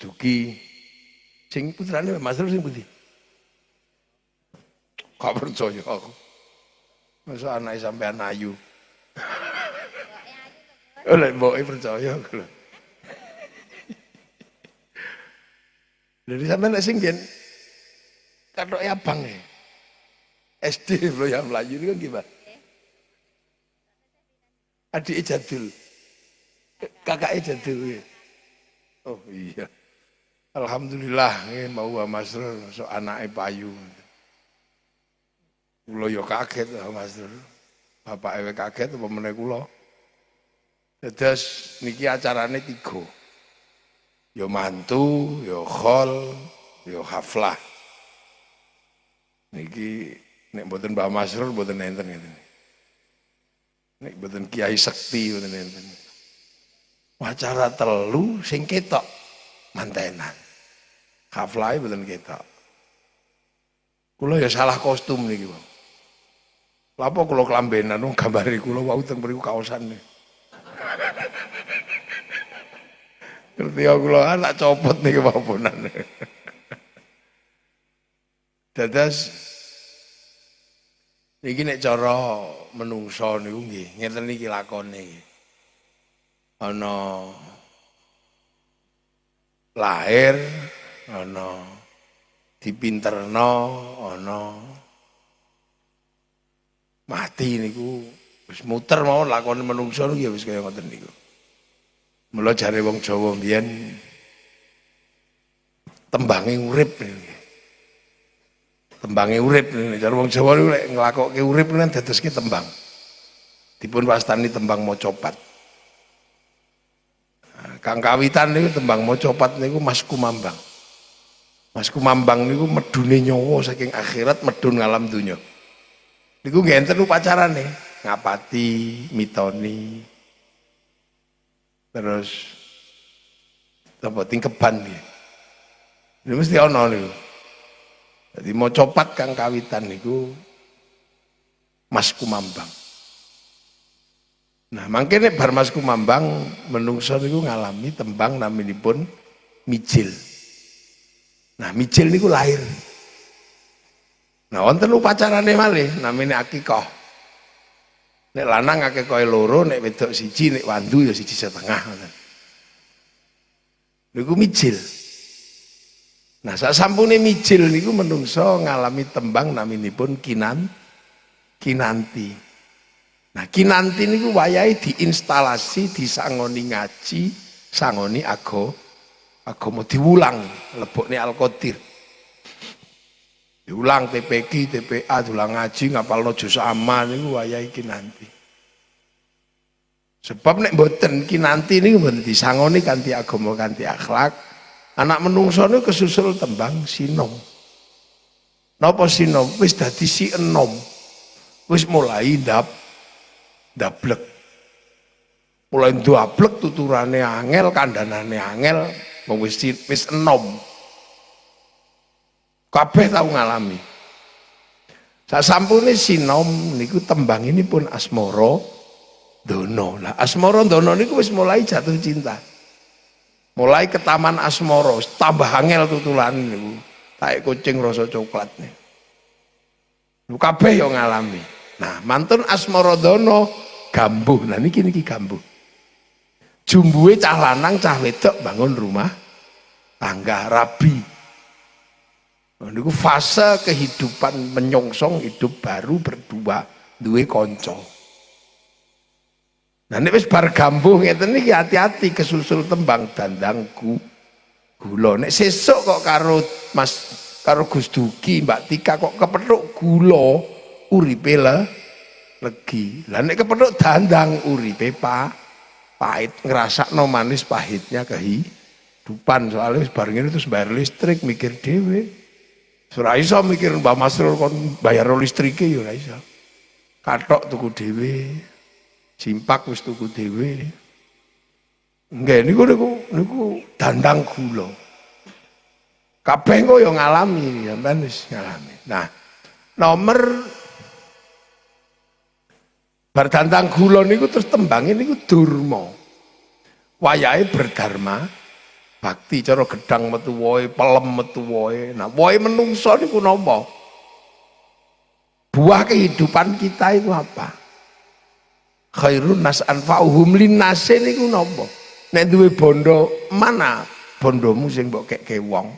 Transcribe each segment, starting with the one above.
Duki sing putrane Mas Rul sing pundi? Gak percaya aku. Masa anake sampean ayu. Oleh mboke percaya aku lho. Jadi sampean nek sing biyen katoke abang e. SD lho yang Melayu itu kan gimana? Adik Jadul. Kakak Jadul. Oh iya. Alhamdulillah mau Mas Rul so anake payu. Kula yo kaget Mas Rul. Bapak ewe kaget apa meneh kula. Dados niki acarane 3. Yo mantu, yo khol, yo haflah. Niki nek mboten Mbah Mas Rul mboten enten ngeten. Nek mboten Kiai Sekti mboten enten. Acara telu sing ketok mantenan. Haflah mboten ketok. Kula ya salah kostum niki, Bang. Lapa kula kelambenan wong gambare kula wau teng mriku kaosan. Ngerti kula tak copot niki waponan. Dados niki nek cara menungso niku nggih ngeten niki lakone. Ana lahir, ana dipinterno, ana mati niku wis muter mawon lakone menungso niku ya wis kaya ngoten niku. Mula jare wong Jawa mbiyen tembange urip niku. Tembange urip niku jare wong Jawa niku lek nglakokke urip niku dadoske tembang. Dipun wastani tembang mocopat. Kang kawitan niku tembang mocopat niku Mas Kumambang. Mas Kumambang niku medune nyawa saking akhirat medun ngalam donya. Niku nggih enten upacarane, ngapati, mitoni. Terus apa tingkeban nggih. Niku mesti ana niku. Dadi mocopat kang kawitan niku Mas Kumambang. Nah, mangke nek bar Mas Kumambang menungso niku ngalami tembang naminipun mijil. Nah, mijil niku lahir. Nah, wonten upacarane malih namine akikah. Nek lanang akikahe loro, nek wedok siji, nek wandu ya siji setengah ngoten. Niku mijil. Nah, sasampune mijil niku menungso ngalami tembang naminipun kinanti. Nah, kinanti niku wayahe diinstalasi, disangoni ngaji, sangoni agama diulang lebokne Al-Qadir. Diulang TPQ, TPA, diulang ngaji, ngapalno juz amma niku wayahe kinanti. Sebab nek mboten kinanti niku mboten disangoni kanthi agama, kanthi akhlak, anak menungso niku kesusul tembang sinom. Napa sinom? Wis dadi si enom. Wis mulai dablek. Mulai ndablek tuturane angel, kandhanane angel, wis enom. Kabeh tau ngalami. Sasampune sinom niku tembang ini pun asmara dono. Lah asmara dono niku wis mulai jatuh cinta. Mulai ke taman asmara, tambah angel tutulan niku. Taek kucing rasa coklat nih. Lu kabeh yo ngalami. Nah, mantun asmara dono gambuh. Nah niki gambuh. Jumbuhe cah lanang cah wedok bangun rumah tangga rabi. Niku fase kehidupan menyongsong hidup baru berdua duwe kanca. Nah nek wis bar gambuh ngeten iki hati-hati kesusul tembang dandangku gula. Nek sesuk kok karo karo Gus Duki, Mbak Tika kok kepethuk gula uripe legi. Lah nek kepethuk dandang uripe pahit, ngrasakno manis pahitnya kehidupan. Soalnya wis bar ngene terus bayar listrik mikir dhewe. Ora iso mikir Mbah Mas Rul kon bayar listrike ya ora iso. Kathok tuku dhewe. Simpak wis tuku dhewe. Nggih niku dandang gula. Kabeh kok ya ngalami, sampean wis ngalami. Nah, nomor bar dandang gula niku terus tembange niku durma. Wayahe berdharma Bakti cara gedang metu woe, pelem metu woe. Nah, woe menungso niku napa? Buah kehidupan kita itu apa? Khairun nas anfa'uhum linnas niku napa? Nek duwe bondo mana bondomu sing mbok kekke wong?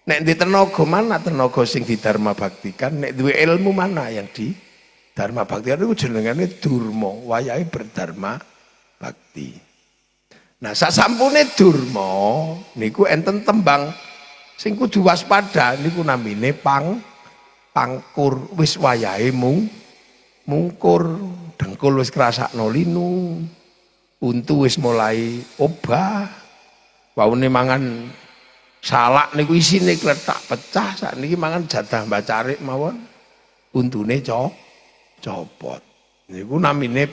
Nek di tenaga mana tenaga sing didharma baktikan? Nek duwe ilmu mana yang di dharma baktikan? Itu jenengane durma, wayahe berdharma bakti. Nah, sasampune durma niku enten tembang sing kudu waspada niku namine pangkur wis wayahe mungkur, dengkul wis krasakno linu, untu wis mulai obah, waune mangan salak niku isine kletak pecah, sakniki mangan jadah bacarik mawon untune copot. Niku namine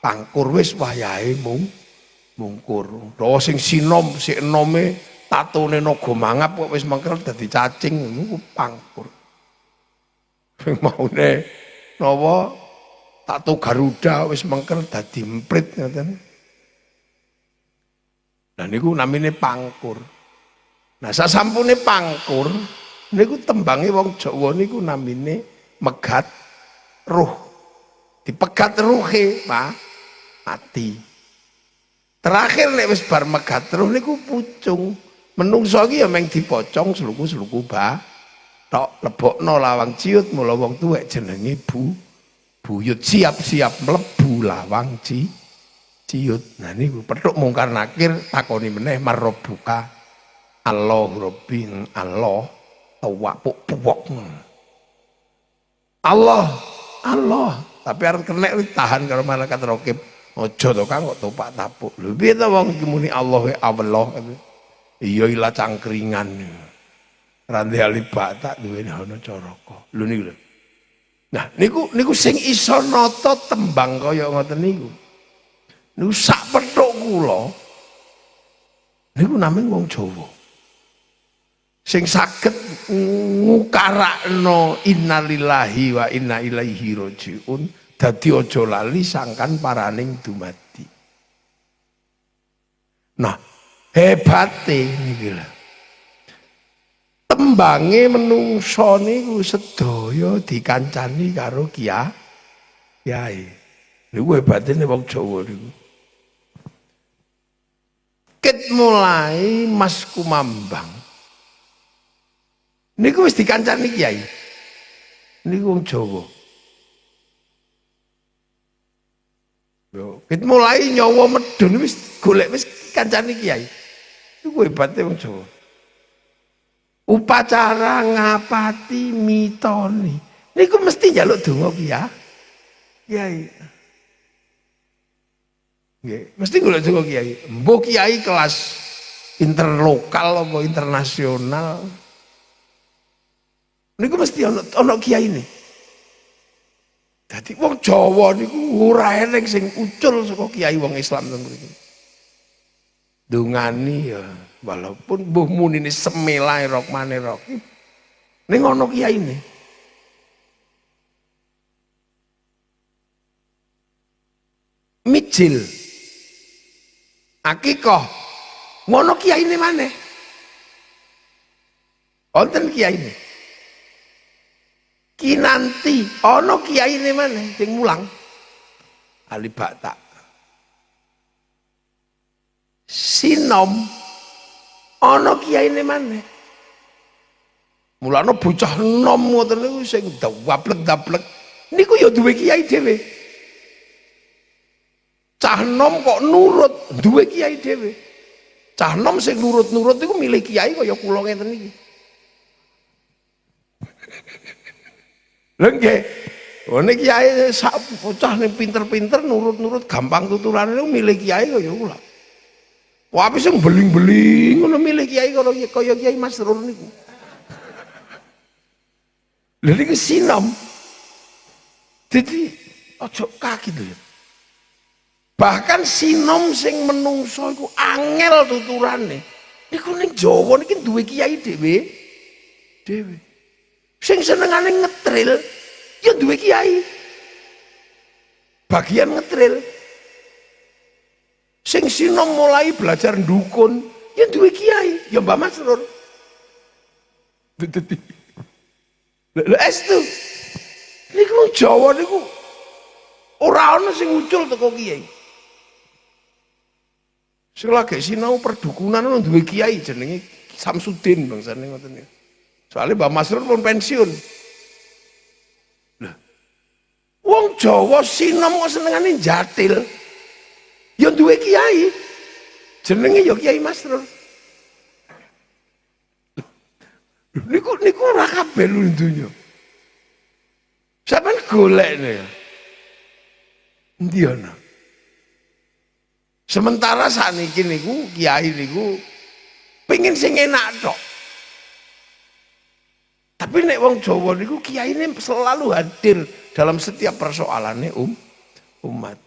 pangkur wis wayahe mungkur. Lha sing sinom, sik enome tatone naga mangap kok wis mengkel dadi cacing niku pangkur. Sing maune napa tato Garuda wis mengkel dadi emprit ngoten. Lah niku namine pangkur. Nah, sasampune pangkur niku tembange wong Jawa niku namine megat ruh. Dipegat ruhe, Pak, mati. Terakhir nek wis bar megat terus niku pucung. Menungso iki ya meng dipocong sluku-sluku tok lebokno lawang ciut mula wong tuwek jenenge buyut siap-siap mlebu lawang ciut. Nah niku petuk mungkar nakir takoni meneh marrobuka Allah Rabbi Allah tawapuk puwok. Allah tapi arep kena tahan karo malaikat raqib. Aja to Kang kok topak tapuk. Lho piye to wong iki muni Allah Allah. Iya ila cangkringan. Randhe ali batak duweni ana caraka. Lho niku lho. Nah, niku sing iso nata tembang kaya ngoten niku. Niku sak pethuk kula. Niku namung wong Jawa. Sing saged ngukarakno innalillahi wa inna ilaihi rajiun. Dadi aja lali sangkan paraning dumadi. Nah, hebate niki lho. Tembange menungso niku sedaya dikancani karo kiai. Niku hebate wong Jawa niku. Ket mulai Mas Kumambang. Niku wis dikancani kiai. Niku wong Jawa. Ket mulai nyawa medun wis golek wis kancane kiai. Iku hebate wong Jawa. Upacara ngapati mitoni. Niku mesti njaluk donga kiai. Nggih, mesti golek donga kiai. Mbok kiai kelas interlokal apa internasional. Niku mesti ana kiai ini. Dadi wong Jawa niku ora eneng sing ucul saka kiai wong Islam teng mriki. Dungani ya walaupun mbuh munine semelae rokmane rok. Ning ana kiyaine. Mijil. Akikah ngono kiyaine maneh. Wonten kiyaine. Kinanti ana kiyaine maneh sing mulang ali batak. Sinom ana kiyaine maneh. Mulane bocah nom ngoten niku sing daplek-daplek niku ya duwe kiai dhewe. Cah nom kok nurut duwe kiai dhewe. Cah nom sing nurut-nurut niku milih kiai kaya kula ngeten iki. Lha nggih. One kiai sak bocah ning pinter-pinter nurut-nurut gampang tuturane niku milih kiai kaya kula. Wah wis beling-beling ngono milih kiai kaya Kiai Masrur niku. Lha niku sinom. Jadi aja kaget lho. Bahkan sinom sing menungso iku angel tuturane. Niku ning Jawa niki duwe kiai dhewe. Sing senengane ngetril ya duwe kiai. Bagian ngetril. Sing sinom mulai belajar ndukun, Ya duwe kiai, ya Mbah Masrur. Lha estu. Niku wong Jawa niku ora ana sing ucul teko kiai. Sing lagi sinau perdukunan ono duwe kiai jenenge Samsudin bangsane ngoten niku. Soale Mbah Masrur pun pensiun. Lah. Wong Jawa sinom kok senengane jatil. Ya duwe kiai. Jenenge ya Kiai Masrur. Niku ora kabeh lho donya. Sampeyan golekne ya. Endi ana? Sementara sakniki niku kiai niku pengen sing enak tok. Tapi nek wong Jawa niku kiyaine selalu hadir dalam setiap persoalannya umat.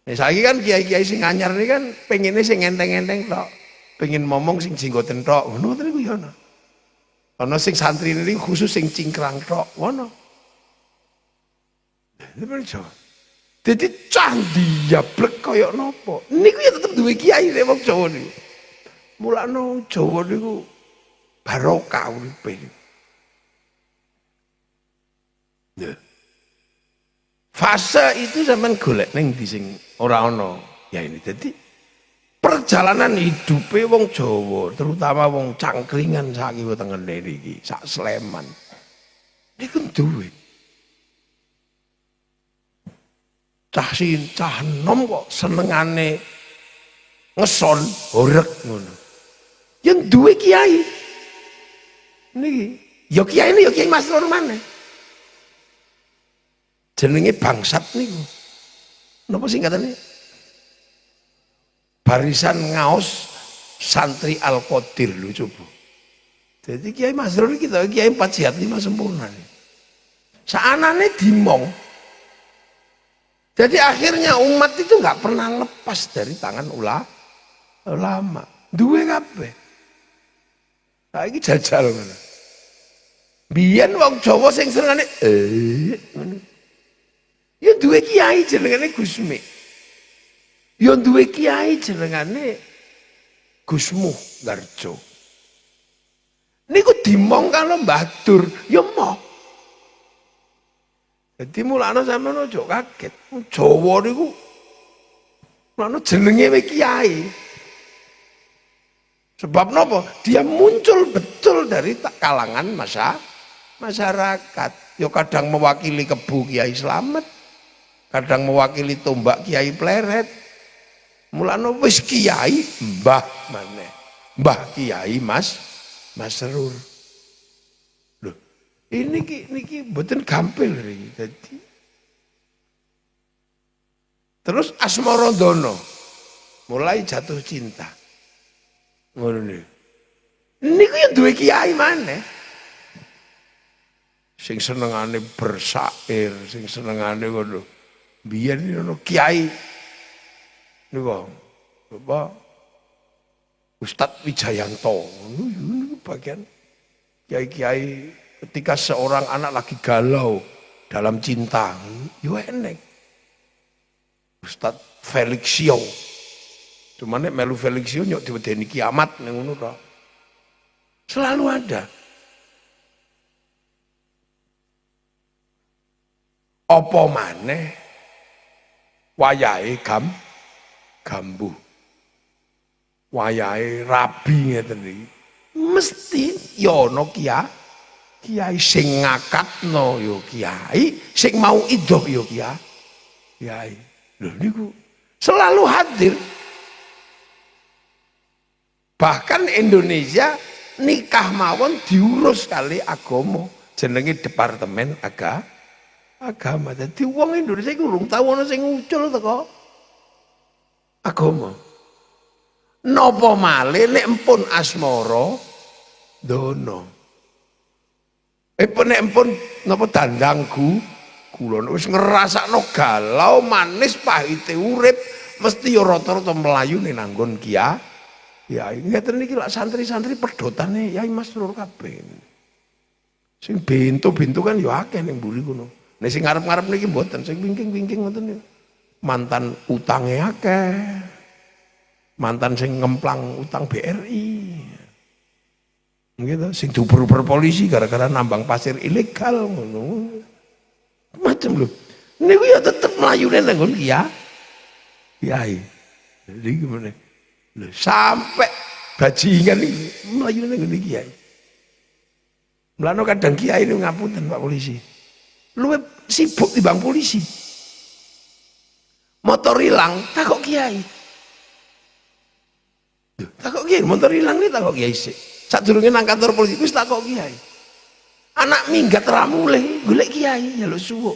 Nah, saiki kan kiai-kiai sing anyar ini kan pengennya sing enteng-enteng tok. Pengen ngomong sing jenggoten tok. Ngono niku ya ana. Ana sing santri ini khusus sing cingkrang tok. Ngono. Jadi candi yablek kaya napa. Niku ya tetep duwe kiai nek wong Jawa niku. Mulane Jawa niku barokah uripe. Ya. Fase itu sampean golek ning ndi sing ora ana. Ya ini jadi perjalanan hidupe wong Jawa, terutama wong cangkringan sak kiwa tengene iki, sak Sleman. Niku duwe. Cah enom kok senengane ngeson horeg ngono. Yang duwe kiai. Niki, ya kiai ini ya Kiai Masrur maneh. Jenenge bangsat niku. Napa singkatane? Barisan ngaos santri Al-Qadir lho coba. Jadi Kiai Masrur kita Kiai 4 Jihad 5 sempurna. Saanane dimong. Jadi akhirnya umat itu nggak pernah lepas dari tangan ulama. Duwe kabeh. Saiki jajal ngono. Biyen wong Jawa sing senengane ngono. Ya duwe kiai jenengane Gusmi. Ya duwe kiai jenengane Gusmuh Darjo. Niku dimong karo Mbah Dur, ya moh. Jadi mulane sampeyan aja kaget. Jawa niku mulane jenenge wae kiai. Sebab napa? Dia muncul betul dari kalangan masyarakat. Ya kadang mewakili Kebu Kiai Slamet, kadang mewakili Tombak Kiai Pleret. Mulane wis kiai mbah maneh. Mbah Kiai Masrur. Loh, niki mboten gampil iki. Dadi terus Asmarandono mulai jatuh cinta. Ngono niku. Niku yang duwe kiai maneh. Sing senengane bersair, sing senengane ngono. Biyen ono kiai niku apa Ustadz Wijayanto niku bagian kiai-kiai ketika seorang anak lagi galau dalam cinta yo enek Ustadz Felixio cuman nek melu Felixio nyok diwedeni kiamat ning ngono to selalu ada apa maneh wayahe gambuh wayahe rabi ngeten iki mesti ya ana kiai sing ngakatno ya kiai sing mau idoh ya kiai lho niku selalu hadir bahkan Indonesia nikah mawon diurus kali agama jenenge Departemen Agama. Jadi wong Indonesia iku urung tau ana sing ngucul teko agama. Napa malih nek empun asmara dono. Nek empun napa dandangku kula wis ngrasakno galau manis pahite urip mesti ya rata-rata mlayu ning nanggon kiai. Ya ngeten iki lak santri-santri pedhotane Yai Masrur kabeh. Sing bento-bento kan ya akeh ning mburi kono. Nek sing ngarep-ngarep niki mboten, sing wingking-wingking ngoten niku. Mantan utange akeh. mantan sing ngemplang utang BRI. Gitu, sing diuber-uber polisi gara-gara nambang pasir ilegal ngono. Macam lho. Niku ya tetep mlayune nang nggon kiai. Jadi gimana? Lho, sampai bajingan iki mlayune nang nggon kiai. Mulane kadang kiai ini ngapunten Pak Polisi. Luwih sibuk timbang polisi. Motor hilang takok kiai. Takok kiai motor hilang nih takok kiai sih. Sadurunge nang kantor polisi wis takok kiai. Anak minggat ra mulih golek kiai njaluk suwuk.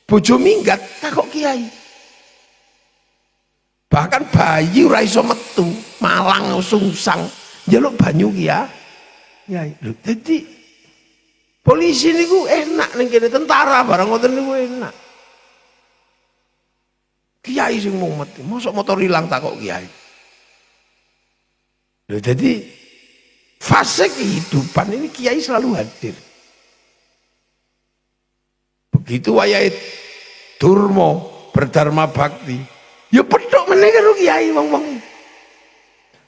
Bojo minggat takok kiai. Bahkan bayi ora iso metu, malang sungsang njaluk banyu kiai. Lho dadi polisi niku enak ning kene, tentara barang ngoten niku enak. Kiai sing mung metu, mosok motor ilang takok kiai. Lho dadi fase kehidupan ini kiai selalu hadir. Begitu wayahe durma berdharma bakti, ya pedhok meneh karo kiai wong-wong.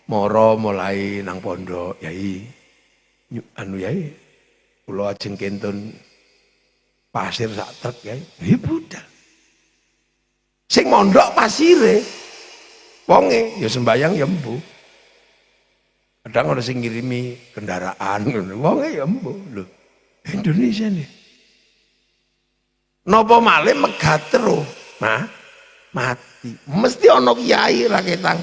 Moro mulai nang pondok, yai. Anu yai, kula ajeng kentun pasir sak truk yai. Ya budal. Sing mondok pasire, wonge ya sembayang ya mbuh. Kadang ada sing ngirimi kendaraan, wonge ya mbuh lho. Indonesia nih. Napa malih megat terus, mati. Mesti ana kiai ra ketang.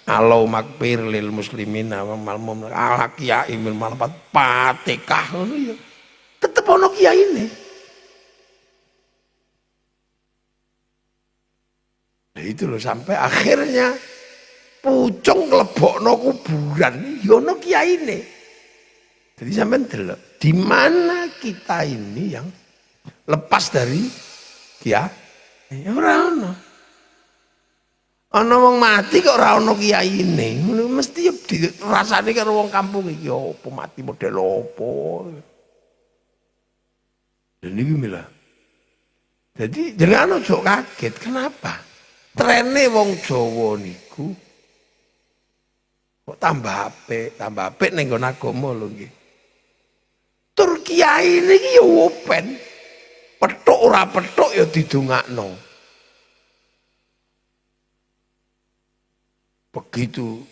Alau makfir lil muslimin malmum ala kiai min malpat Fatihah ngono ya. Tetep ana kiyaine. Nah itu loh sampai akhirnya pucung nglebokno kuburan ya ana kiyaine. Jadi sampean delok di mana kita ini yang lepas dari kiai ora ono. Ana wong mati kok ora ono kiyaine. Mesti ya dirasane karo wong kampung iki opo mati model opo. Dan iki mila. Jadi jangan ojo kaget. Kenapa? Trene wong Jawa niku kok tambah apik ning nggon agama lho nggih. Tur kiai niki ya open. Petuk ora petuk ya didongakno. Begitu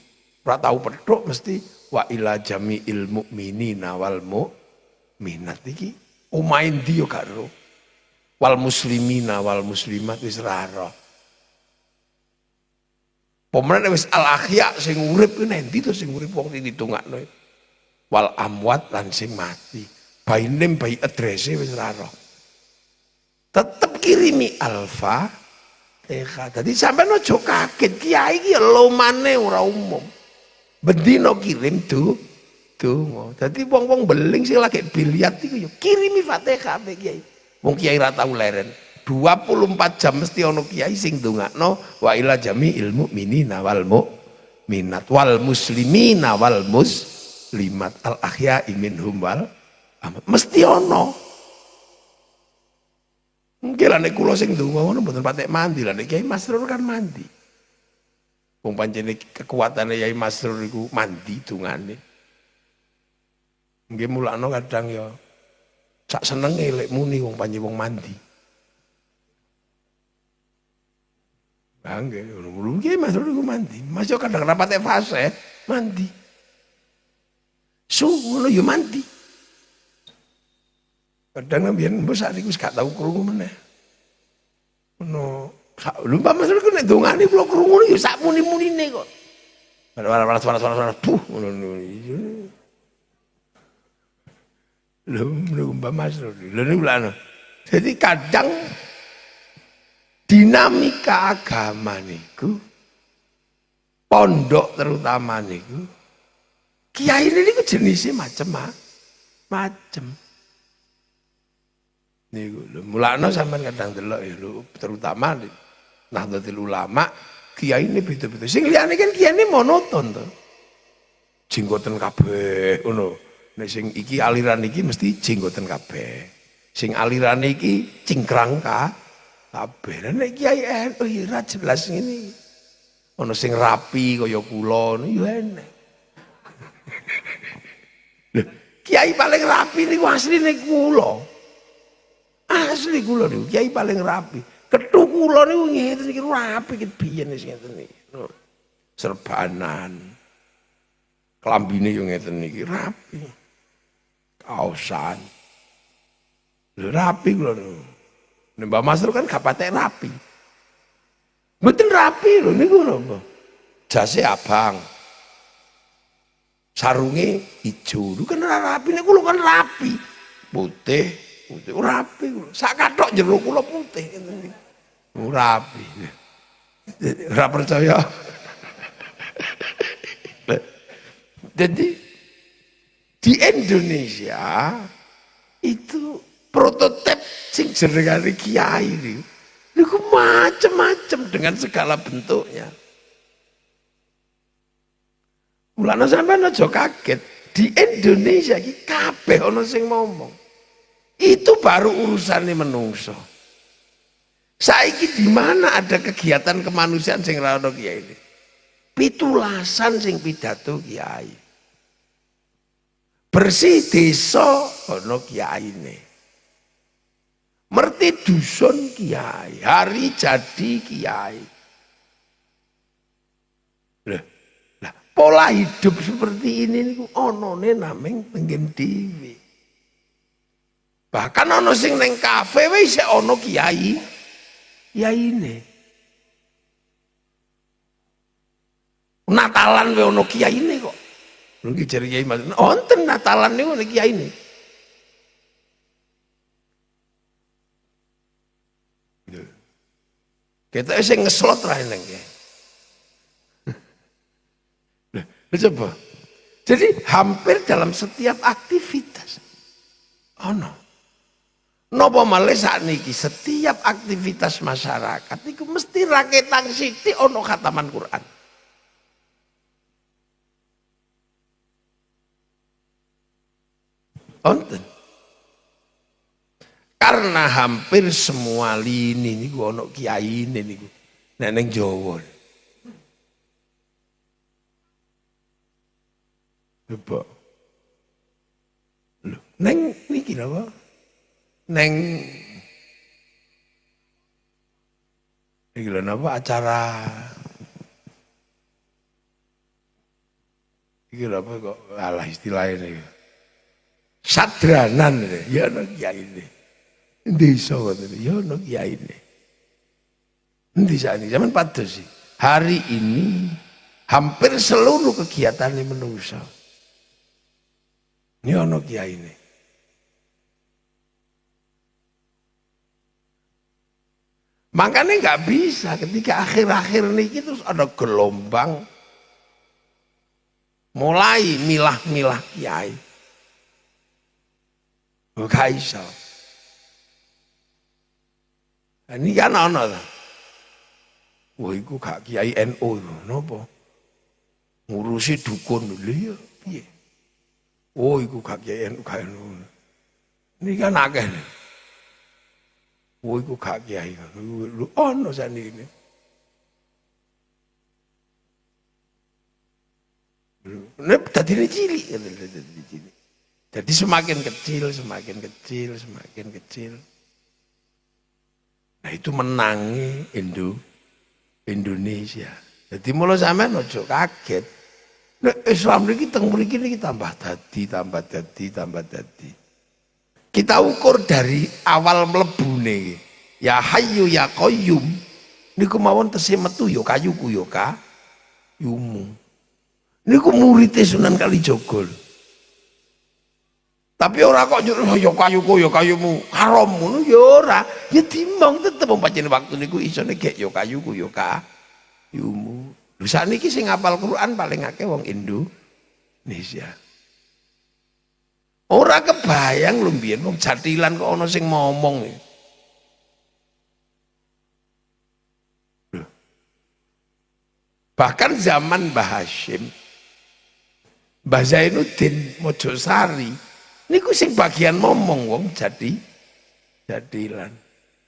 ora tahu petuk mesti wa ila jami'il mukminina wal mukminat iki omahe ndi yo gak ro. Wal muslimina wal muslimat wis ra ro. Pemenang wis al ahya sing urip ku endi to sing urip wong ditungakno. Wal amwat lan sing mati. By name by address wis ra ro. Tetep kirimi alfa TK. Jadi sampai ojo kaget kiai iki lomane ora umum. Bendina kirim tuh. Jadi wong-wong beling sing lagi biliat iku yo kirimi Fatihah mbek kiai. Wong kiai ra tau leren. 24 jam mesti ono kiai sing ndongakno wa ila jami'il mu'minina wal mu'minat wal muslimina wal muslimat al ahya'i minhum wal mesti ono. Mungkin lah nek kula sing ndonga ngono mboten patek mandi lah nek Kiai Masrur kan mandi. Wong pancene kekuatane Kiai Masrur iku mandi dungane. Nggih mulakno kadang ya sak senenge lek muni wong panci wong mandi. Ah nggih ngono Kiai Masrur iku mandi. Mas yo kadang rapat fase mandi. Ngono yo mandi. Kadang mbiyen mbok sak niku wis gak tau krungu meneh. Ono lho Pak Mas ku nek dongane kula krungu ya sak muni-munine kok. Waras puh ngono iki. Lho Mbak Mas lho niku lho. Jadi kadang dinamika agama niku pondok terutama niku kiai niku jenisnya macem-macem. Niku lho mulakno sampean kadang delok ya lho terutama Nahdlatul Ulama kiai ini beda-beda. Sing liyane kan kiai ini monoton to. Jenggoten kabeh ngono. Nek sing iki aliran iki mesti jenggoten kabeh. Sing aliran iki cingkrang kabeh. Nek kiai NU ora jelas ngene. Ana sing rapi kaya kula niku ya enek. Lho, kiai paling rapi niku asline kula. Asli kula niku kiai paling rapi. Kethu kula niku ngeten iki rapi ket biyen wis ngeten iki. Serbanan. Klambine yo ngeten iki rapi. Kaosan. Lho rapi kula niku. Nek Mbah Masrur kan gak patek rapi. Mboten rapi lho niku napa. Jase abang. Sarunge ijo. Lu kan rapi niku kula kan rapi. Putih, putih rapi kula. Sak kathok jero kula putih ngeten iki. Rapi. Ora percaya. Jadi di Indonesia itu prototip sing jenengane kiai niku macam-macam dengan segala bentuknya. Mulane sampean aja kaget, di Indonesia iki kabeh ana sing ngomong. Itu baru urusane menungso. Saiki di mana ada kegiatan kemanusiaan sing ra ono kiai ini? Pitulasan sing pidato kiai. Bersih desa ono kiyaine. Merti dusun kiai, hari jadi kiai. Lah, pola hidup seperti ini niku onone nameng tenggen dhewe. Bahkan ono sing neng kafe wis ono kiai. Kiyaine. Natalan we ono kiyaine kok. Lho iki jare kiai Mas. Wonten Natalan niku ono kiyaine. Kita sing ngeslot ra neng ya. Coba. Jadi hampir dalam setiap aktivitas ono. Napa malih sakniki setiap aktivitas masyarakat iku mesti raketang sithik ono khataman Quran. Onten. Karena hampir semua lini niku ono kiyaine niku. Nek ning Jawa. Coba. Lho, neng niki napa? Neng iki lho napa acara iki lho apa kok alah istilahnya iki. Sadranan ya ono kiyaine. Desa ngoten ya ono kiyaine. Endi sakniki sampean pados sih. Hari ini hampir seluruh kegiatan menungso. Ini ono kiyaine. Makanya nggak bisa ketika akhir-akhir ini terus ada gelombang mulai milah-milah kiai. Gak iso. Ini kan ono ta. Wah iku gak kiai NU napa? Ngurusi dukun lho ya piye? Oh iku gak kiai NU gak NU. Ini kan akeh. Oh iku gak kiai. Lu ono sakniki. Nek dadine cilik. Jadi semakin kecil, semakin kecil, semakin kecil. Nah itu menangi Indonesia. Jadi mulai sampean ojo kaget. Nek Islam niki teng mriki niki tambah dadi, tambah dadi, tambah dadi. Kita ukur dari awal mlebune. Ya Hayyu ya Qayyum. Niku mawon tesih metu ya kayuku ya kayumu. Niku murid Sunan Kalijaga. Tapi ora kok ya kayuku ya kayumu haram ngono ya ora. Ya timbang tetep pancen waktu niku isone gek ya kayuku ya kayumu. Lho sakniki sing hafal Quran paling akeh wong Indonesia. Ora kebayang lho mbiyen wong jatilan kok ana sing ngomong. Bahkan zaman Mbah Hasyim, Mbah Zainuddin Mojosari, niku sing bagian ngomong wong jadilan.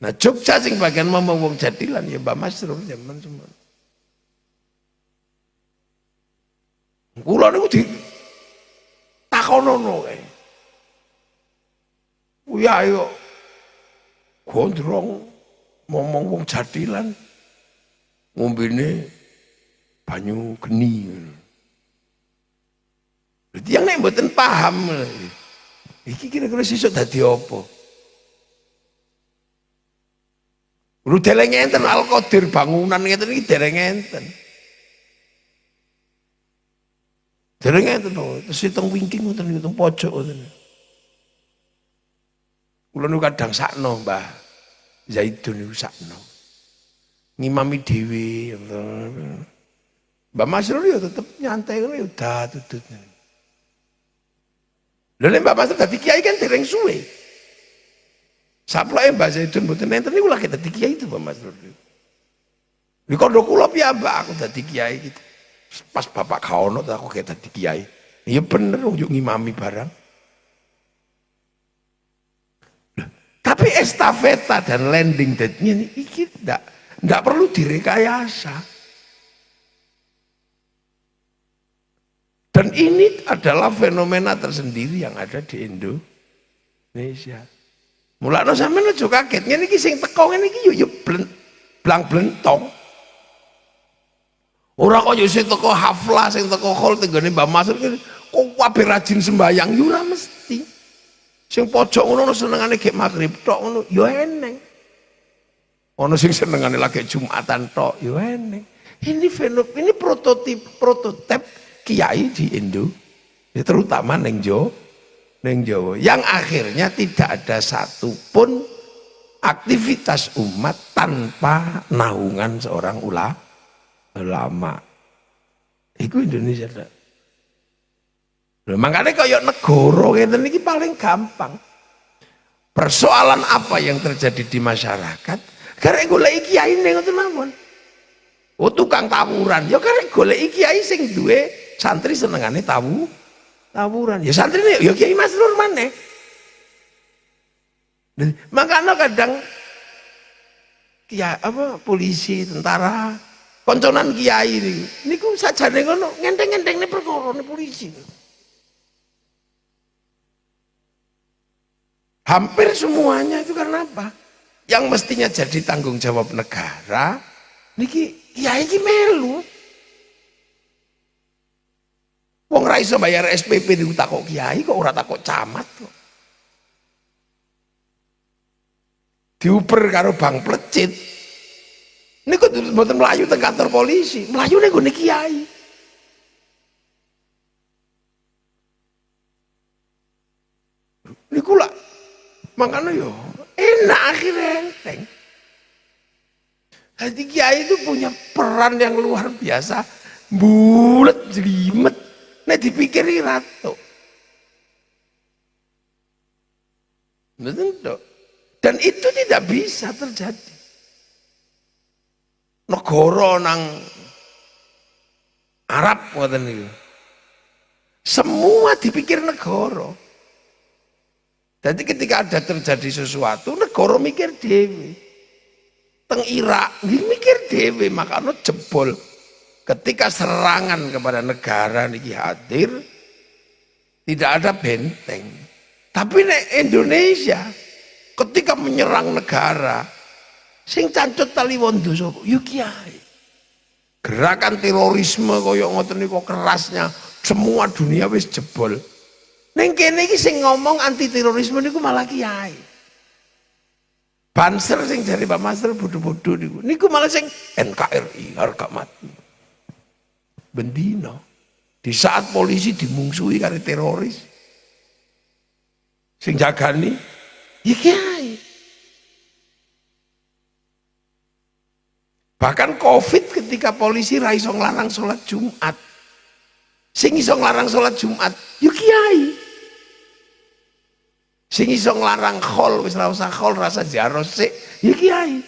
Nah Jogja sing bagian ngomong wong jadilan ya Mbah Masrur zaman semua. Kula niku ditakonono kae. Uya ayo gondrong ngomong wong jadilan ngombene banyu geni. Jadi yang nek mboten paham iki kira-kira sesuk dadi apa? Lu dereng enten Al-Qadir bangunan ngeten iki dereng enten. Dereng enten to, terus teng wingking ngoten niku teng pojok ngoten. Kula nu kadang sakno Mbah Zaidun niku sakno. Ngimami dhewe. Mbah Masrur ya tetep nyantai ngono ya datut. Lha nek Mbah Masrur dadi kiai kan dereng suwe. Saploke Mbah Zaidun mboten enten niku lagi dadi kiai itu Mbah Masrur. Di kondo kula piyambak aku dadi kiai gitu. Pas bapak gak ono aku kayak dadi kiai. Iya bener yo ngimami barang. Tapi estafeta dan landing date-nya ini tidak perlu direkayasa. Dan ini adalah fenomena tersendiri yang ada di Indonesia. Mulane sampeyan aja kaget ngene iki sing teko ngene iki yo blang-blentong. Ora kok yo sing teko haflah, sing teko khol tenggone Mbah Masrur kok kabeh rajin sembayang yo ora mesti. Sing pojok ngono senengane gek magrib tok ngono ya eneng. Ono sing senengane lagi Jumatan tok ya eneng. Ini prototip kiai di Indonesia, terutama neng Jawa, yang akhirnya tidak ada satupun aktivitas umat tanpa naungan seorang ulama. Iku Indonesia dah. Makanya kaya negara ngeten iki paling gampang. Persoalan apa yang terjadi di masyarakat? Karena golek kiai ning ngoten mawon. Oh tukang tawuran, ya karena golek kiai sing duwe santri senengane tawuran. Ya santri ini ya Kiai Masrur maneh. Makanya kadang kiai polisi, tentara, konconan kiai niku sajane ngono ngenteng-ngentengne perkara polisi. Hampir semuanya itu karena apa? Yang mestinya jadi tanggung jawab negara, niki kiai iki melu. Wong ra iso bayar SPP niku takok kiai kok ora takok camat kok. Diuper karo Bang Plecit. Niku mboten mlayu teng kantor polisi, mlayu ning gone kiai. Niku lah makanya yo enak akhirnya enteng. Jadi kiai itu punya peran yang luar biasa, bulet jelimet, nek dipikiri ratu. Betul. Dan itu tidak bisa terjadi. Negara nang Arab ngoten niku. Semua dipikir negara. Jadi ketika ada terjadi sesuatu, negara mikir dewe. Teng Irak, mikir dewe, makanya jebol. Ketika serangan kepada negara niki hadir, tidak ada benteng. Tapi nek Indonesia, ketika menyerang negara, sing cancut tali wondo sapa? Yo kiai. Gerakan terorisme koyo ngoten niku kerasnya, semua dunia wis jebol. Neng kene iki sing ngomong anti terorisme niku malah kiai. Banser sing dari Pak Master bodoh-bodoh niku malah sing NKRI harga mati. Bendino. Di saat polisi dimungsuhi karo teroris. Sing jagani ya kiai. Bahkan Covid ketika polisi ra iso nglarang sholat Jumat. Sing iso nglarang sholat Jumat ya kiai. Sing iso nglarang khol wis ora usah khol rasa ziarah sik ya kiai.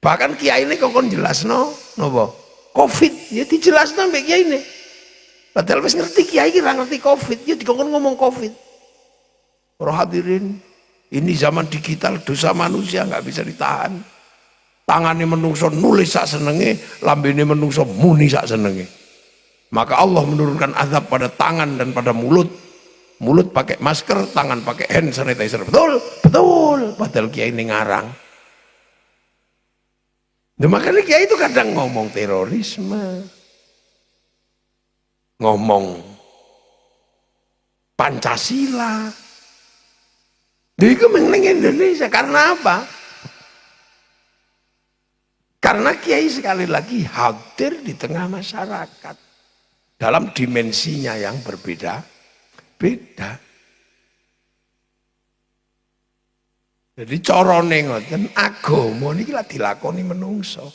Bahkan kiai ini kok jelasno napa? Covid ya dijelasno mbek kiai ini. Padahal wis ngerti kiai iki ora ngerti Covid, ya dikongkon ngomong Covid. Para hadirin, ini zaman digital, dosa manusia nggak bisa ditahan. Tangannya menungso nulis sak senenge, lambene menungso muni sak senenge. Maka Allah menurunkan azab pada tangan dan pada mulut. Mulut pakai masker, tangan pakai hand sanitizer. Betul, betul. Padahal kiai ini ngarang. Nah, makanya kiai itu kadang ngomong terorisme, ngomong Pancasila. Itu mengenai Indonesia karena apa? Karena kiai sekali lagi hadir di tengah masyarakat dalam dimensinya yang berbeda-beda. Jadi corone ngoten agama niki lak dilakoni menungso.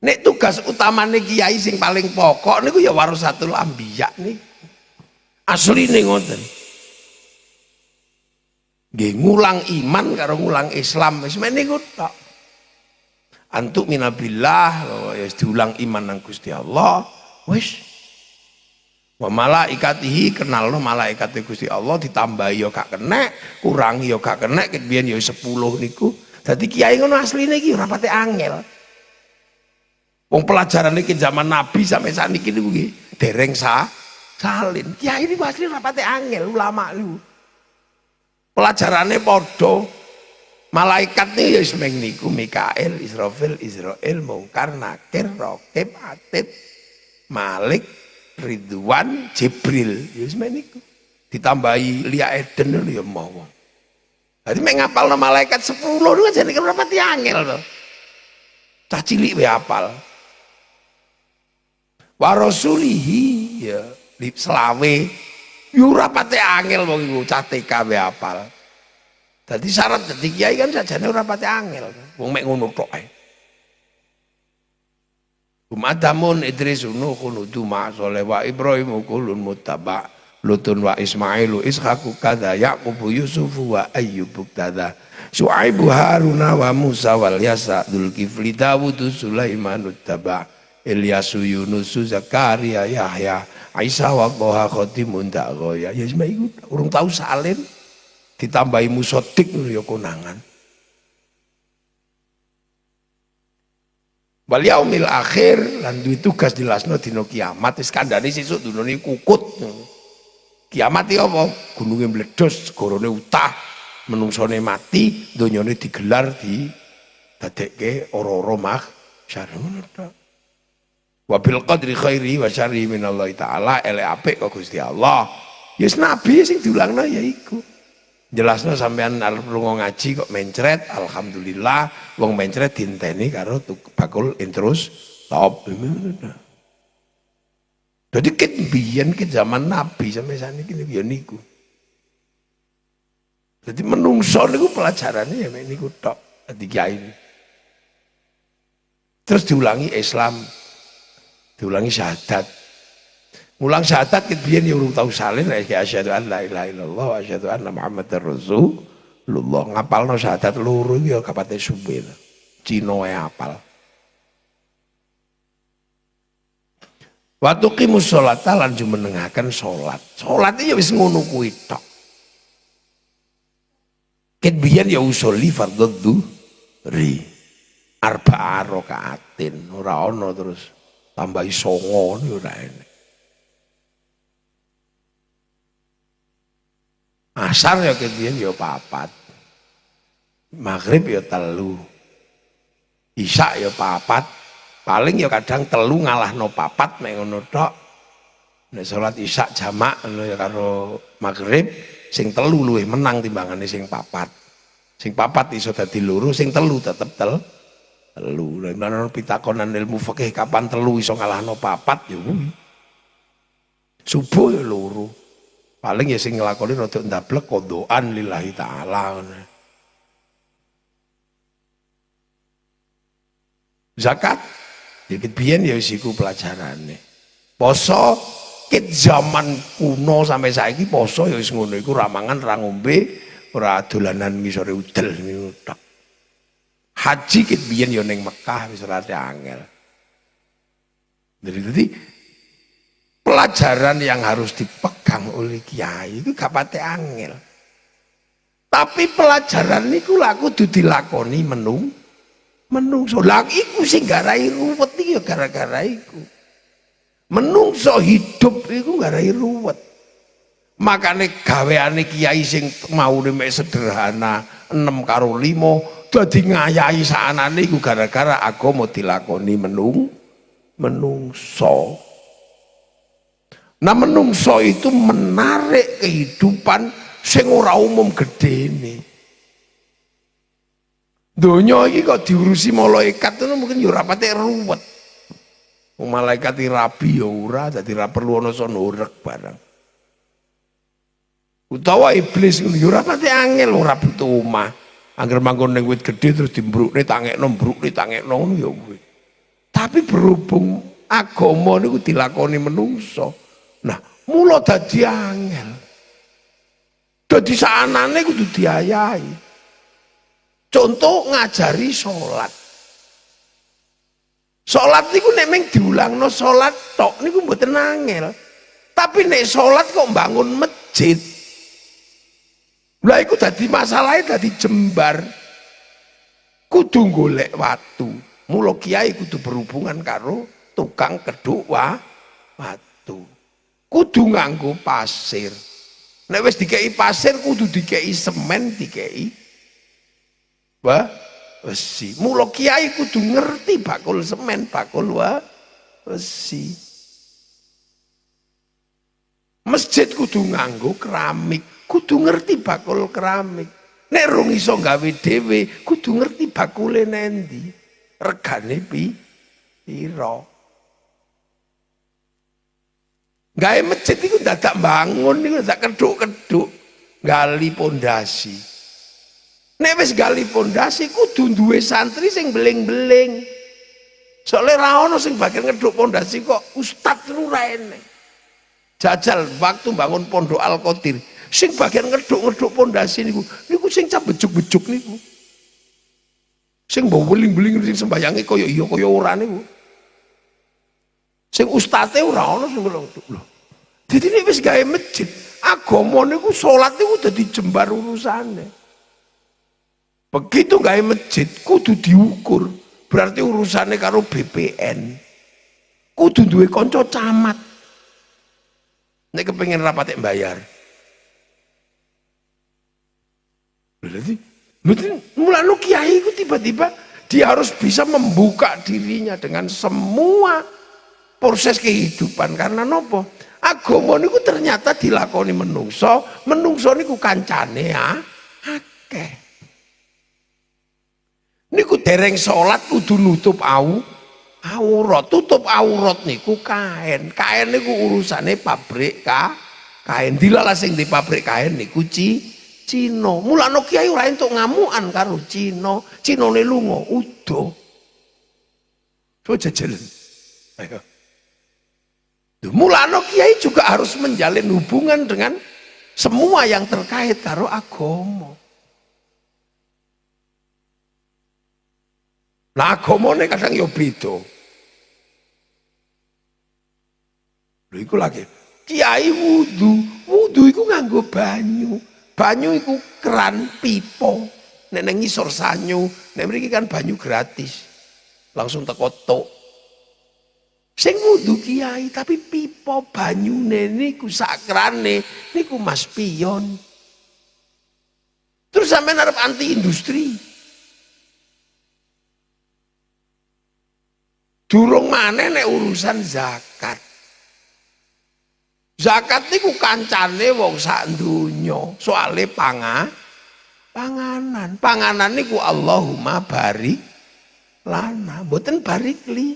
Nek tugas utamane kiai sing paling pokok niku ya warasatul anbiya niku. Asline ngoten. Nggih ngulang iman karo ngulang Islam wis niku tok. Antuk minabillah ya diulang iman nang Gusti Allah wis. Wa malaikatihi kenalno malaikate Gusti Allah ditambahi ya gak kenek, kurangi ya gak kenek, ket biyen ya 10 niku. Dadi kiai ngono asline iki ora pate angel. Wong pelajaran iki zaman Nabi sampai saniki niku nggih dereng salin. Kiai niku asline ora pate angel ulama niku. Pelajarane padha. Malaikat niku ya semeng niku Mikail, Israfil, Israil, Mungkar, Nakir, Raqib, Atid, Malik, Ridwan, Jibril, ya semene niku. Ditambahi Lia Eden ya mau. Dadi mek ngapalno malaikat 10 niku jane ora pati angel to. Cah cilik wae hafal. Wa rasulihi ya selawe ya ora pati angel wong iku cah TK wae hafal. Dadi syarat dadi kiai kan sajane ora pati angel. Wong mek ngono tok ae. Umadamun Idris Nuhun Uduma Soleh wa Ibrahim kulun muttaba Lutun wa Ismailu Ishaku kada Yaqubu Yusufu wa Ayyubu kada Syuaibu Haruna wa Musa wal Yasa Dzulkifli Dawudu Sulaiman uttaba Ilyasu Yunusu Zakaria Yahya Aisyah wa Toha Khotimun Ta'goya. Ya semua itu urung tahu salin ditambahi musodik ya konangan. Wal yaumil akhir lan duwe tugas jelasno dina kiamat wis kandhane sesuk dunane kukut. Kiamat iki apa? Gununge meledos, gorone utah, menungsone mati, donyane digelar di dadekke ora-ora mahsyar ngono tok. Wa bil qadri khairi wa syarri minallahi taala elek apik kok Gusti Allah. Yes nabi sing diulangno ya iku. Jelasno sampean arep lunga ngaji kok mencret, alhamdulillah wong mencret dinteni karo bakul intrus top. Jadi ket biyen ke zaman Nabi sampai saniki ya niku. Jadi menungso niku pelajarannya ya niku tok dadi kiai. Terus diulangi Islam, diulangi syahadat. Ngulang syahadat ket biyen ya urung tau salin ya asyhadu an la ilaha illallah wa asyhadu anna muhammadar rasulullah. Ngapalno syahadat loro iki ya kapate suwe. Cina wae apal. Wa tuqimus sholata lan jumenengaken salat. Salat ya wis ngono kuwi tok. Ket biyen ya usoli fardhu dhuhri. Arba'a rakaatin ora ana terus tambahi 9 niku ora enak. Asar ya kemudian ya 4, maghrib ya 3, isya ya 4, paling ya kadang 3 ngalahno 4 mek ngono tok. Nek salat isya jamak ya karo maghrib sing 3 luwih menang timbangane sing 4. Sing 4 iso dadi 2, sing 3 tetep 3. Lan pitakonan ilmu fikih kapan 3 iso ngalahno 4 ya kuwi. Subuh ya 2. Paling ya sing nglakoni rada ndablek qodhoan lillahi taala. Zakat ya biyen ya isiku pelajarane. Poso ket zaman kuno sampai saiki poso ya wis ngono iku ra mangan ra ngombe ora dolanan ngisore udel niku tok. Haji ket biyen ya ning Mekah wis ora angel. Jadi pelajaran yang harus dipegang oleh kiai itu gak pate angel. Tapi pelajaran niku laku kudu dilakoni menungso. Lah iku sing garai ruwet iki ya gara-gara iku. Menungso hidup iku ngarai ruwet. Makane gaweane kiai sing maune mek sederhana 6 karo 5 dadi ngayahi saanane iku gara-gara agama dilakoni menungso. Nah menungso itu menarik kehidupan sing ora umum gedene. Donya iki kok diurusi malaikat itu mungkin ya ora patek ruwet. Wong malaikat iki rabi ya ora, dadi ora perlu ana sonorek barang. Utawa iblis ngono ya ora patek angel ora butuh omah. Angger manggon ning wit gedhe terus dimbrukne tangekno ngono ya kuwi. Tapi berhubung agama niku dilakoni menungso. Nah, mula dadi angel. Dadi saanane kudu diayahi. Contoh ngajari salat. Salat niku nek mung diulangno salat tok niku mboten angel. Tapi nek salat kok bangun masjid. Lah iku dadi masalahe dadi jembar. Kudu golek watu. Mula kiai kudu berhubungan karo tukang keduk watu. Kudu nganggo pasir. Nek wis dikei pasir kudu dikei semen, dikei besi. Mula kiai kudu ngerti bakul semen, bakul besi. Masjid kudu nganggo keramik, kudu ngerti bakul keramik. Nek rung iso gawe dhewe, kudu ngerti bakule nendi. Regane pira. Gawe masjid iku dadak bangun niku dadak keduk-keduk, gali pondasi. Nek wis gali pondasi kudu duwe santri sing beling-beling. Soale ra ono sing bagian ngeduk pondasi kok ustaz ora enek. Jajal waktu bangun pondok Al-Qadir, sing bagian ngeduk-ngeduk pondasi niku sing cap bejuk-bejuk niku. Sing mbok beling-beling sing sembayange kaya iya kaya ora niku. Sing ustate ora ono sing lho. Dadi nek wis gawe masjid, agama niku salat niku dadi jembar urusane. Begitu gawe masjid kudu diukur, berarti urusane karo BPN. Kudu duwe kanca camat. Nek kepengin rapat bayar. Berarti mulane kiai itu tiba-tiba dia harus bisa membuka dirinya dengan semua proses kehidupan. Karena nopo? Agama niku ternyata dilakoni menungso niku kancane akeh. Niku dereng salat kudu nutup aurat. Tutup aurat niku kain. Kain niku urusane pabrik kain. Dilala sing di pabrik kain niku Cina. Mulane kiai ora entuk ngamukan karo Cina. Cinane lunga udo. Coba jajalan. Ayo. Mulane kiai juga harus menjalin hubungan dengan semua yang terkait karo agama. Nah agamane kadang ya beda. Lho iku lagi. Kiai wudu iku nganggo banyu. Banyu iku keran pipa. Nek nang ngisor sanyu, nek mriki kan banyu gratis. Langsung teko tok. Sing wudu kiai tapi pipa banyune niku sakrane niku Mas Pion. Terus sampean arep anti industri. Durung maneh nek urusan zakat. Zakat niku kancane wong sak donya, soale panganan. Panganan niku Allahumma barik lana, mboten barik li.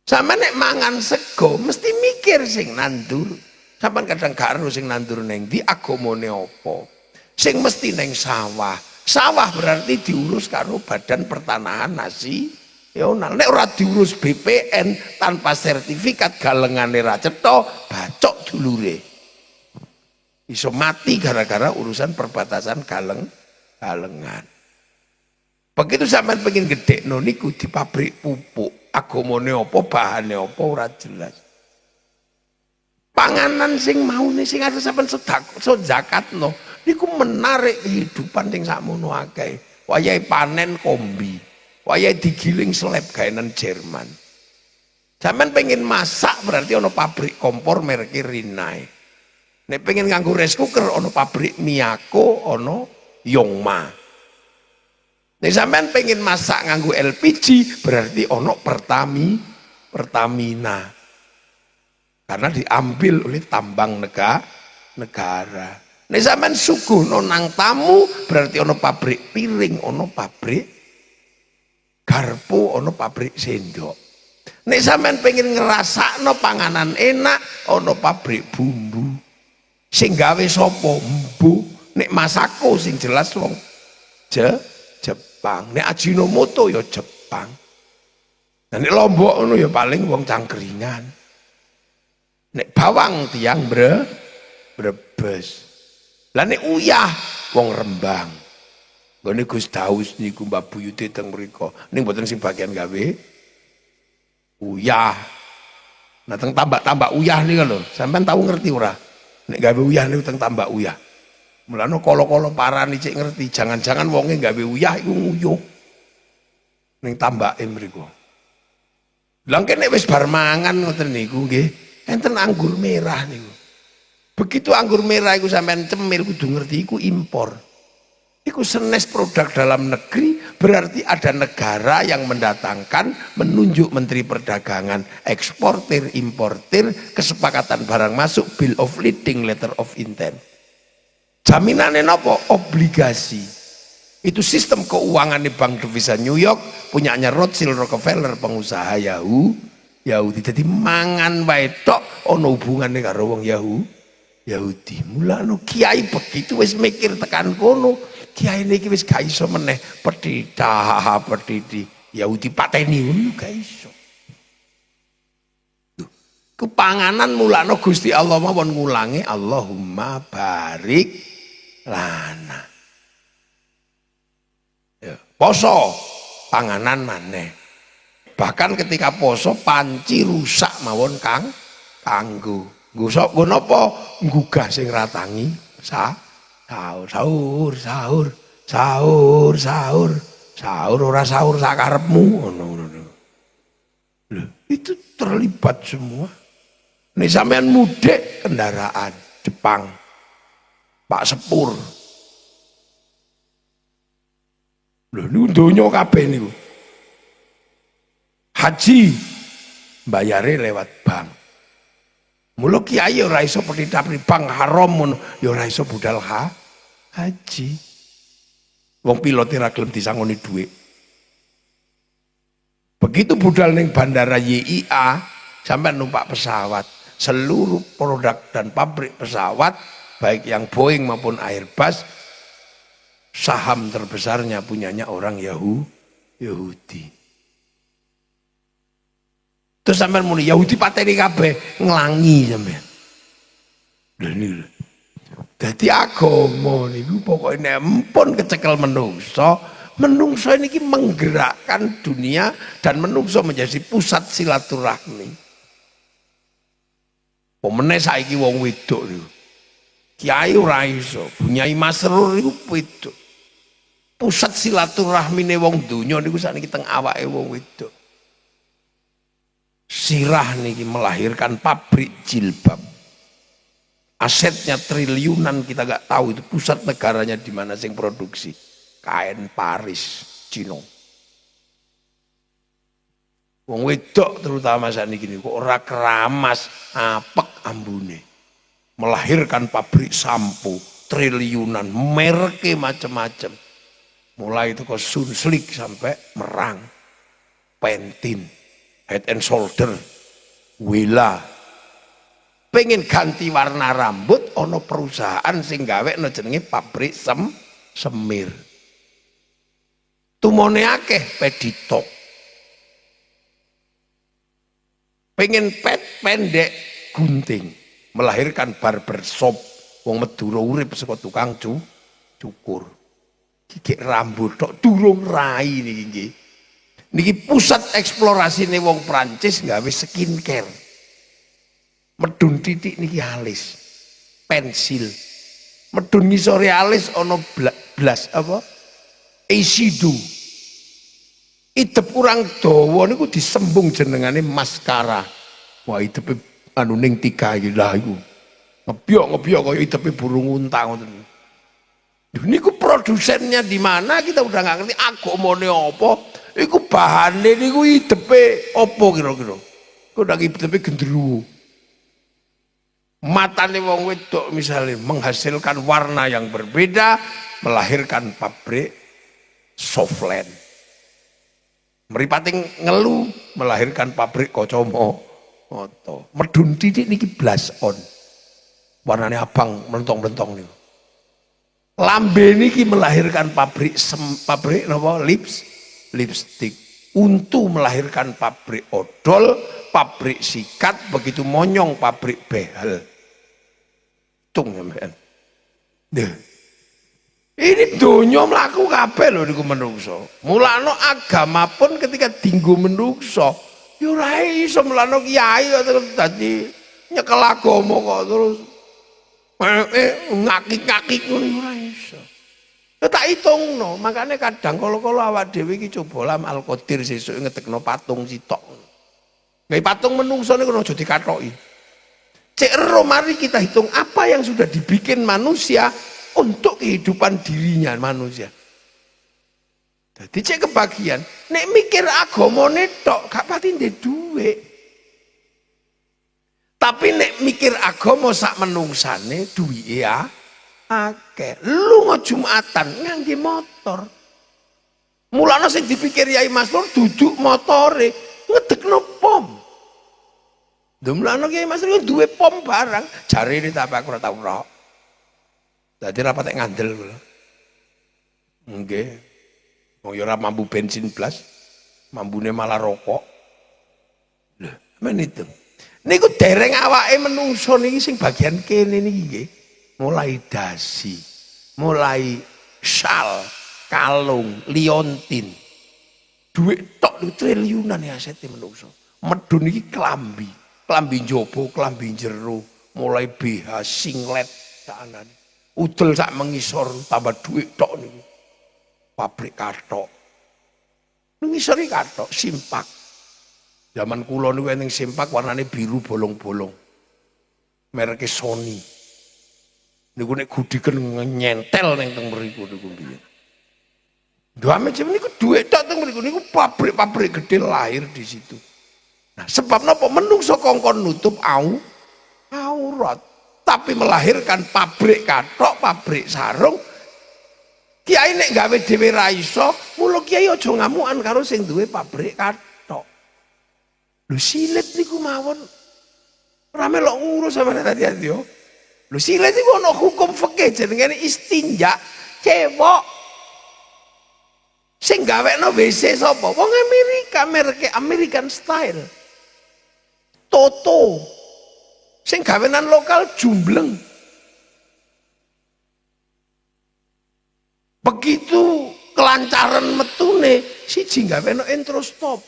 Sama nek mangan sego mesti mikir sing nandur. Sampeyan kadang gak ero sing nandur ning ndi agamane apa. Sing mesti ning sawah. Sawah berarti diurus karo Badan Pertanahan Nasional. Nek ora diurus BPN tanpa sertifikat galengane ra cetha, bacok dulure. Iso mati gara-gara urusan perbatasan galengan. Begitu sampean pengen gedhekno niku di pabrik pupuk, agamane apa, bahane apa ora jelas. Panganan sing maune sing arep sampean zakatno niku menarik kehidupan sing sakmono akeh. Wayahe panen kombi, wayahe digiling slab gaenan Jerman. Sampeyan pengen masak berarti ono pabrik kompor merek Rinnai. Nek pengen nganggo rice cooker ono pabrik Miyako, ono Yongma. Nek sampeyan pengen masak nganggo LPG berarti ono Pertamina. Karena diambil oleh tambang negara. Nek sampeyan suguhno nang tamu berarti ono pabrik piring, ono pabrik garpu, ono pabrik sendok. Nek sampean pengen ngerasakno panganan enak, ono pabrik bumbu. Sing gawe sapa? Mbu. Nek Masako sing jelas wong Jepang. Nek Ajinomoto ya Jepang. Nah, nek Lombok ngono ya paling wong Cangkringan. Nek bawang tiang Brebes. Lah nek uyah wong Rembang. Nggone Gus Daus niku Mbak Buyute teng mriku. Ning mboten sing bagian gawe uyah. Nah teng tambak uyah nih lho, sampean tahu ngerti ora? Nek gawe uyah niku teng tambak uyah. Mulane kala-kala parani cek ngerti, jangan-jangan wonge gawe uyah iku nguyuh. Ning tambake mriku. Lah nek wis bar mangan ngoten niku nggih, enten anggur merah niku. Begitu anggur merah iku sampean cemil kudu ngerti iku impor. Iku senes produk dalam negeri, berarti ada negara yang mendatangkan, menunjuk Menteri Perdagangan, eksportir, importir, kesepakatan barang masuk, bill of lading, letter of intent. Jaminannya apa? Obligasi. Itu sistem keuangan di Bank Devisa New York, punyanya Rothschild Rockefeller, pengusaha Yahudi. Jadi mangan wae tok ono hubungane karo wong Yahudi. Mulane kiai begitu wis mikir tekan kono. Kiai niki wis gak iso meneh petiti Yahudi pateni ngono gak iso. Kepanganan mulane Gusti Allah mawon ngulangi Allahumma barik lana. Ya, poso panganan maneh. Bahkan ketika poso panci rusak mawon kanggo. Nggo napa? Nggugah sing ratangi sahur ora sahur sakarepmu ngono. Loh, itu terlibat semua. Nek sampean mudik kendaraan Jepang, Pak Sepur. Loh niku donya kabeh niku. Haji bayare lewat bank. Mula kiai ora iso petitapri bank haram ngono, ya ora iso budal haji. Wong pilote ra gelem disangoni dhuwit. Begitu budal ning bandara YIA, sampai numpak pesawat, seluruh produk dan pabrik pesawat, baik yang Boeing maupun Airbus, saham terbesarnya punyanya orang Yahudi. Terus sampean muni Yahudi pateni kabeh nglangi sampean. Lha niku. Dadi agama niku pokoke nek empun kecekel menungso niki menggerakkan dunia dan menungso menjadi pusat silaturahmi. Pemene saiki wong wedok niku. Kiai ora iso, Bunyai Masrur niku wedok. Pusat silaturahmine wong donya niku sakniki teng awake wong wedok. Sirah niki melahirkan pabrik jilbab. Asetnya triliunan, kita gak tahu itu pusat negaranya di mana sing produksi. Kain Paris, Cina. Wong wedok terutama sakniki niku ora keramas, apek ambune. Melahirkan pabrik sampo triliunan, merke macam-macam. Mulai itu ke Sunslik sampai Merang, Pantene, Head and Shoulder, Wella. Pengen ganti warna rambut, ono perusahaan sing gawe no jenenge pabrik semir. Tumone akeh Peditop. Pengen pendek gunting, melahirkan barbershop. Wong Madura urip saka tukang cukur. Gigik rambut tok durung rai niki nggih. Niki pusat eksplorasi nih wong Prancis gawe skincare. Medun titik niki alis, pensil. Medun ngisore alis ono blas apa? Eyeshadow. Idep urang dawa niku disembung jenengane maskara. Wah idepe anu ning tiga iki lha iku. Ngebyok kaya idepe burung unta ngoten. Niku produsennya di mana kita udah nggak ngerti agamane apa. Iku bahane niku idepe apa kira-kira. Kok ndak idepe gendruwo. Matane wong wedok misalnya menghasilkan warna yang berbeda, melahirkan pabrik Softland. Meripating ngelu melahirkan pabrik kacamata. Medun titik niki blas on. Warnane abang melentong-melentong niku. Lambe niki melahirkan pabrik napa lipstick. Untu melahirkan pabrik odol, pabrik sikat, begitu monyong pabrik behel. Tung sampean. Ini donya mlaku kabeh lho niku menungso. Mulane agama pun ketika dinggo menungso, ya ora iso mulane kiai terus dadi nyekel agama kok terus ngaki-ngaki ngono ora iso. Ya tak hitungno, makanya kadang kala-kala awak dhewe iki coba lam Al-Qadir sesuk ngedekno patung sitok. Nggih patung menungso niku aja dikathoki. Cek ero mari kita hitung apa yang sudah dibikin manusia untuk kehidupan dirinya manusia. Jadi cek kebagian, nek mikir agamane tok gak pati ndek dhuwit. Tapi nek mikir agama sak menungsane duwike ya akeh. Lunga Jumatan ngangge motor. Mulane sing dipikir Yai Masrur duduk motore ngedekno pom. Dumlano Kiai Mas Riko duwe pom barang, jarine ta aku ora tau rok. Dadi ra patek ngandel kula. Nggih. Wong ya ora mampu bensin blas, mambune malah rokok. Lho, men itu. Niku dereng awake menungso niki sing bagian kene niki nggih. Mulai dasi, mulai syal, kalung, liontin. Duit tok triliunan ya asete menungso. Medun iki klambi. Klambi njaba, klambi jero, mulai BH, singlet kanan. Udel sak mengisor tambah duit tok niku. Pabrik kathok. Ngisori kathok simpak. Zaman kula niku ning simpak warnane biru bolong-bolong. Mereke Sony. Niku nek gudiken nyentel ning teng mriku niku piye. Duame jam niku duit tok teng mriku niku pabrik-pabrik gede lahir di situ. Nah, sebab napa menungso kongkon nutup aurat, tapi melahirkan pabrik kathok, pabrik sarung. Kiai nek gawe dhewe ra iso, mula kiai aja ngamukan karo sing duwe pabrik kathok. Lho silet niku mawon ora melok ngurus sampeyan hati-hati yo. Lho silet iku ana hukum fikih jenenge istinja, cewek. Sing gawekno WC sapa? Wong Amerika, mereke American style. Toto sing gawenan lokal jumbleng. Begitu kelancaran metune siji gaweno intro stop.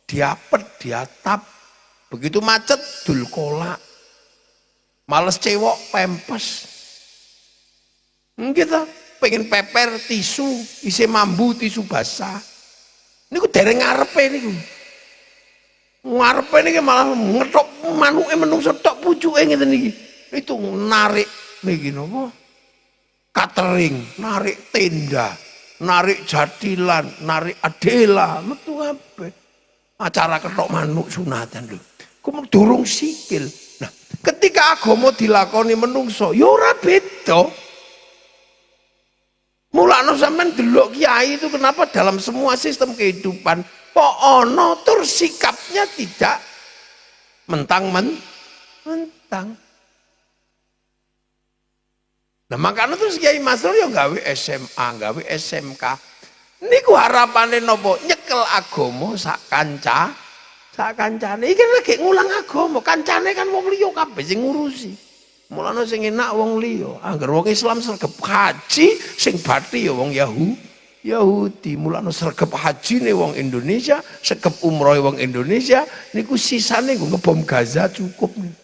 Diapet, diatap. Begitu macet dul kolak. Males cewek pempes. Kita pengen peper tisu, isi mambu tisu basah. Niku dereng ngarepe niku. Ngarepe niki malah ngethok manuke menungso tok pucuke ngeten niki. Itu narik niki napa? Catering, narik tenda, narik jadilan, narik adela, metu kabeh. Acara kethok manuk sunatan lho. Ku durung sikil. Nah, ketika agama dilakoni menungso, ya ora beda. Mulane sampean delok kiai itu kenapa dalam semua sistem kehidupan kok ono tur sikapnya tidak mentang. Nah makanya terus Kiai Masrur ya gawe SMA, gawe SMK. Niku harapane nopo nyekel agama sak kancane. Iki lagi ngulang agama, kancane kan wong liya kabeh sing ngurusi. Mulane sing enak wong liya. Angger wong Islam sregep haji, sing bathi ya wong Yahudi. Mulane sregep hajine wong Indonesia, sregep umrohe wong Indonesia, niku sisane nggo ngebom Gaza cukup nih.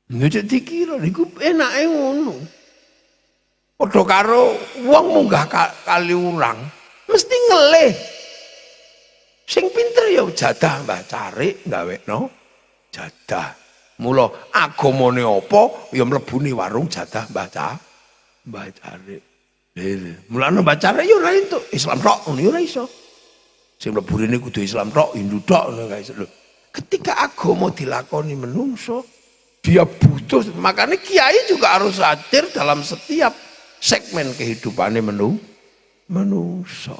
Nek dikira niku enake ngono. Padha karo wong munggah kali urang mesti ngelih. Sing pinter ya jadah Mbah Carik gawekno jadah. Mula agamane apa ya mlebune warung jadah Mbah Carik. Mulane Mbah Carik ya ora entuk Islam tok ngono ya ora iso. Sing mlebu rene kudu Islam tok, Hindu tok ngono guys. Ketika agama dilakoni menungso, dia butuh, makanya kiai juga harus hadir dalam setiap segmen kehidupannya menungso.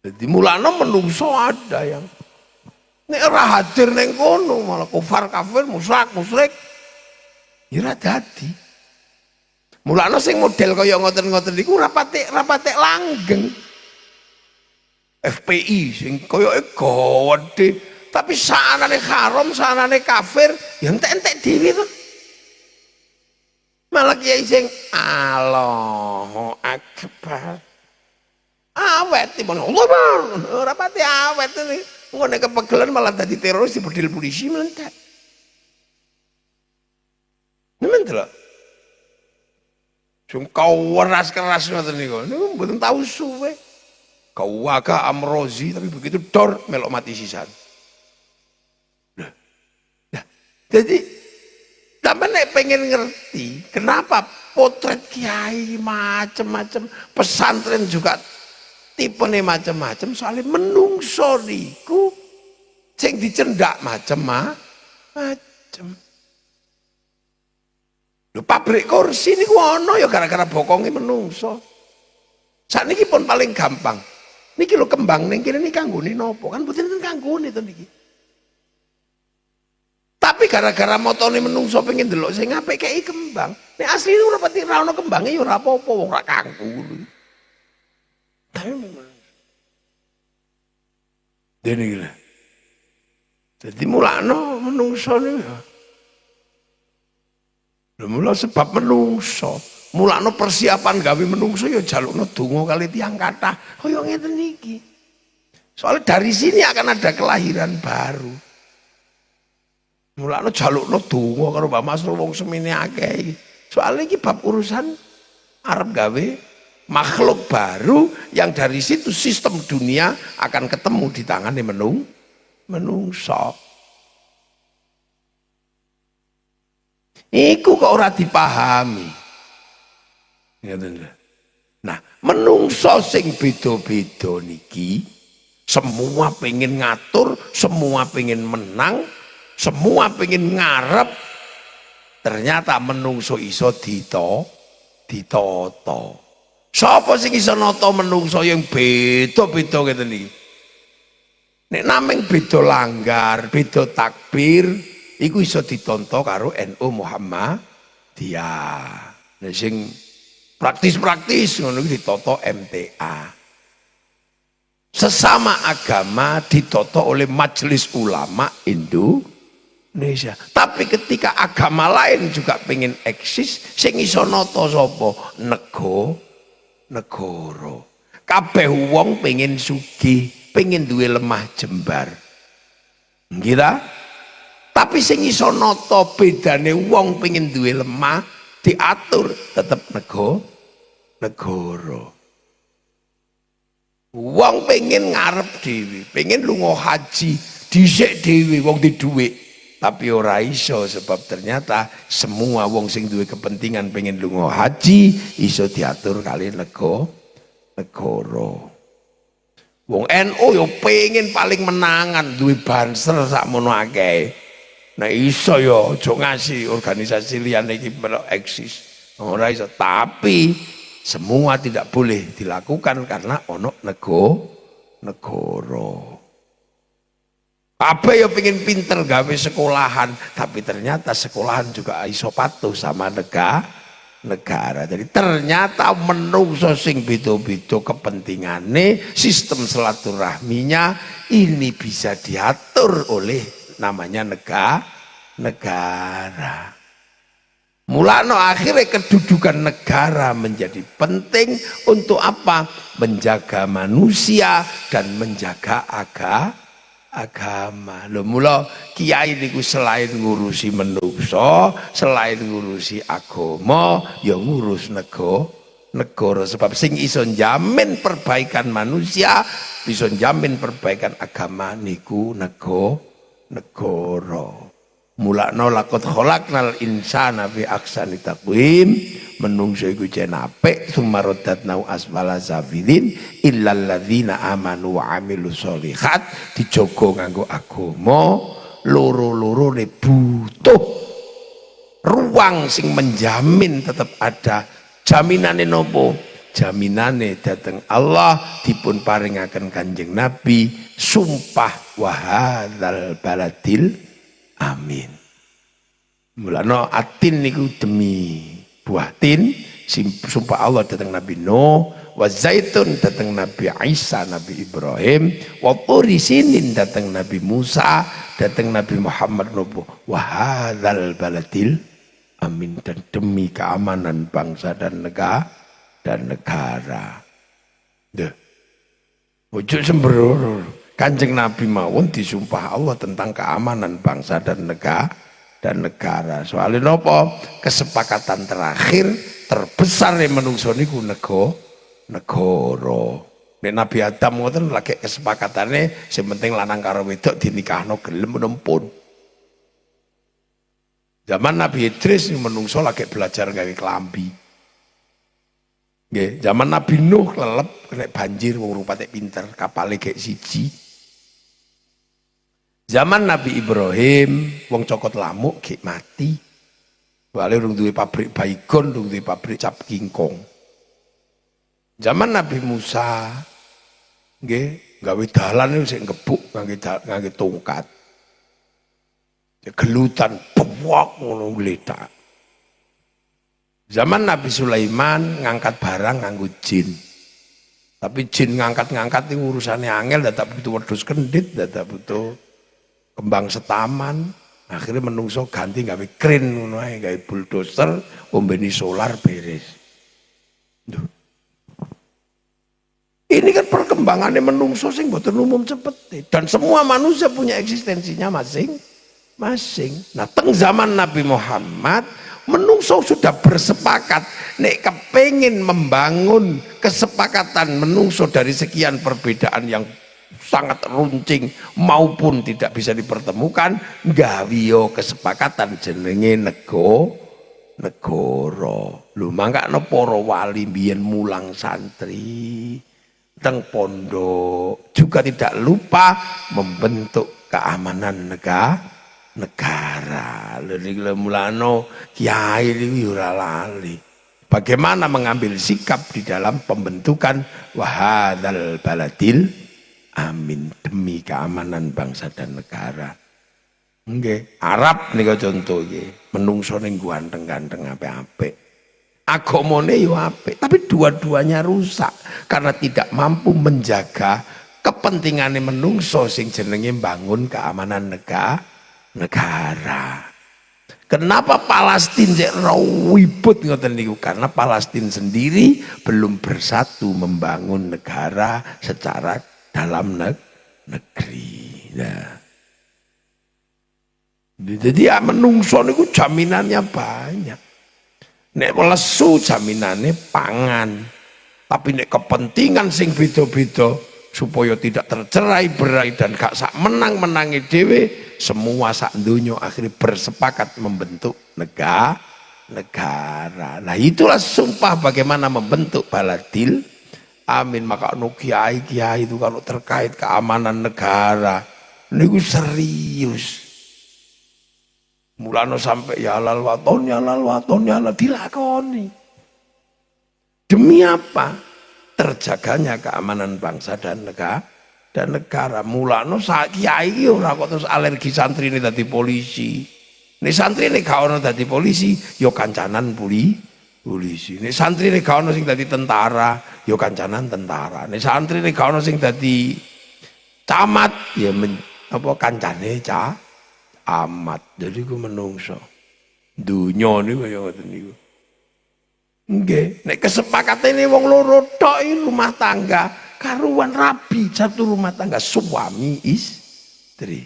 Jadi mulanya menungso ada yang nek ora hadir ning kono malah kufar kafir musyrik ya ora dadi. Mulanya sing model kaya ngoten-ngoten niku rapatek langgeng. FPI sing koyoke gede tapi sanane haram sanane kafir ya entek-entek dhewe to. Malah kiai sing Allahu Akbar. Awet timun Allah ora pati awet iki. Ngene kepegelan malah dadi teroris dibedil polisi melentek. Nemen delok. Sing keras ngoten niku. Niku mboten tau suwe. Kawaga Amrozi tapi begitu dor melok mati sisan. Nah, jadi sampai nek pengen ngerti kenapa potret kiai macam-macam, pesantren juga tipene macam-macam soalnya menungso niku sing dicendak macam-macam. Lho pabrik kursi niku ana ya gara-gara bokonge menungso. Sakniki pun paling gampang. Niki lho kembang ning kene niki kanggone napa? Kan mboten enten kanggone to niki. Tapi gara-gara motone menungso pengen delok sing apik kei kembang. Nek asli ora pati ra ono kembange ya ora apa-apa wong ra kanggo. Tapi dene iki. Dadi mulakno menungso niku. Lha mula sebab menungso. Mulakno persiapan gawe menungso ya jalukno donga kali tiyang kathah kaya ngeten iki. Soalnya dari sini akan ada kelahiran baru. Mulakno jalukno donga karo Mbah Masrur wong semene akeh iki. Soalnya iki bab urusan arep gawe makhluk baru yang dari situ sistem dunia akan ketemu di tangannya menungso. Iku kok ora dipahami. Nah, menungso sing beda-beda niki semua pengen ngatur, semua pengen menang, semua pengen ngarep. Ternyata menungso iso ditata. Sapa sing iso nata menungso yang beda-beda ngeten niki? Nek nameng beda langgar, beda takbir, iku iso ditonton karo NU Muhammadiyah. Nah sing praktis-praktis ngono iki ditata MTA. Sesama agama ditata oleh Majelis Ulama Indonesia. Tapi ketika agama lain juga pengen eksis, sing iso nata sapa? Negara. Kabeh wong pengen sugih, pengen duwe lemah jembar. Ngira? Tapi sing iso nata bedane wong pengen duwe lemah diatur tetap negara. Wong pengen ngarep dhewe, pengen lunga haji dhisik dhewe wong di dhuwit, tapi ora iso sebab ternyata semua wong sing duwe kepentingan pengen lunga haji iso diatur kali negara. Wong NU yo pengen paling menangan duwe banser sakmono akeh. Nah iso yo aja ngasih organisasi liyane iki melok eksis. Ora iso, tapi semua tidak boleh dilakukan karena ono negara. Apa ya pengen pinter gawe sekolahan, tapi ternyata sekolahan juga iso patuh sama negara. Jadi ternyata menungso sing beda-beda kepentingane, sistem silaturahminya ini bisa diatur oleh namanya negara. Mulano akhirnya kedudukan negara menjadi penting untuk apa? Menjaga manusia dan menjaga agama. Lho mula kiai niku selain ngurusi menungso, selain ngurusi agama, ya ngurus negara. Sebab sing iso jamin perbaikan manusia, bisa jamin perbaikan agama niku negara. Mulakno laqad khalaqnal insana fi ahsani taqwim, menungso iku jen apik, sumarodatnau asfala safilin illal ladzina amanu wa amilus sholihat, dijogo nganggo agama, loro-lorone butuh ruang sing menjamin tetap ada. Jaminane nopo? Jaminane dateng Allah dipun paringaken Kanjeng Nabi sumpah wahadzal baladil amin. Mulane atin niku demi buah tin, sumpah Allah datang Nabi Nuh, wa zaitun datang Nabi Isa, Nabi Ibrahim, wa turi sinin datang Nabi Musa, datang Nabi Muhammad nopo wa hadzal baladil amin, dan demi keamanan bangsa dan negara. Duh. Ojo sembrono. Kanjeng Nabi mawon disumpah Allah tentang keamanan bangsa dan negara. Soalnya nopo? Kesepakatan terakhir terbesar yang menungso niku negara. Nek Nabi Adam ngoten lagi kesepakatannya sing penting lanang karo wedok dinikahno gelem menempun. Zaman Nabi Idris menungso lagi belajar gawe klambi. Nggih, zaman Nabi Nuh lelep kena banjir wong rupane pinter, kapale gek siji. Zaman Nabi Ibrahim, wong cokot lamuk gek mati. Wale urung duwe pabrik baygon, urung duwe pabrik cap kingkong. Zaman Nabi Musa, nggih, gawe dalan sing gebuk ngangge tongkat. Gelutan buak ngono gletak. Zaman Nabi Sulaiman ngangkat barang nganggo jin. Tapi jin ngangkat-ngangkat itu urusannya angel, dadak butuh wedhus kendit, dadak butuh kembang setaman. Akhirnya menungso ganti gawe kren ngono ae, gawe bulldozer, ombeni solar beres. Duh. Ini kan perkembangannya menungso sing mboten umum cepet. Dan semua manusia punya eksistensinya masing-masing. Nah, teng zaman Nabi Muhammad menungso sudah bersepakat nek kepengin membangun kesepakatan menungso dari sekian perbedaan yang sangat runcing maupun tidak bisa dipertemukan, gawiyo kesepakatan jenenge negara. Lho mangkane para wali biyen mulang santri teng pondok juga tidak lupa membentuk keamanan negara. Lha mulane kiai iki ora lali. Bagaimana mengambil sikap di dalam pembentukan wahadzal baladil amin, demi keamanan bangsa dan negara. Nggih, Arab nika contoh nggih, menungso ning ganteng-ganteng apik-apik. Agamane yo apik, tapi dua-duanya rusak karena tidak mampu menjaga kepentingannya menungso sing jenenge bangun keamanan negara. Kenapa Palestina cek ribut ngoten niku? Karena Palestina sendiri belum bersatu membangun negara secara dalam negeri. Nah. Jadi ya menungso niku jaminannya banyak. Nek lesu jaminannya pangan. Tapi nek kepentingan sing beda-beda supaya tidak tercerai-berai dan gak sak menang-menangi dhewe, semua sak donya akhirnya bersepakat membentuk negara. Nah itulah sumpah bagaimana membentuk baladil amin. Maka kiai itu kalau terkait keamanan negara niku serius. Mulane sampai ya lal waton dilakoni. Demi apa? Terjaganya keamanan bangsa dan negara. Mulane sak kiai iki ora kok terus alergi santri ini dadi polisi. Nek santri ini gak ono dadi polisi, ya kancanan polisi. Nek santri ini gak ono sing dadi tentara, ya kancanan tentara. Nek santri ini gak ono sing dadi camat, ya kancane amat. Jadi ku menungso dunya niku kaya ngoten niku. Nggih, nek kesepakatane wong loro tok rumah tangga karuan rabi, satu rumah tangga suami istri.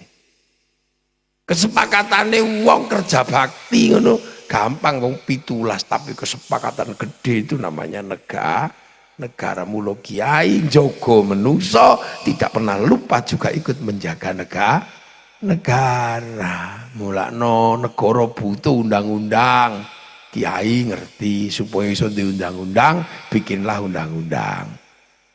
Kesepakatane wong kerja bakti ngono gampang wong 17, tapi kesepakatan gede itu namanya negara mula kiai njogo menungso tidak pernah lupa juga ikut menjaga negara. Mulakno negara butuh undang-undang. Kiai ngerti supaya iso di undang-undang, bikinlah undang-undang.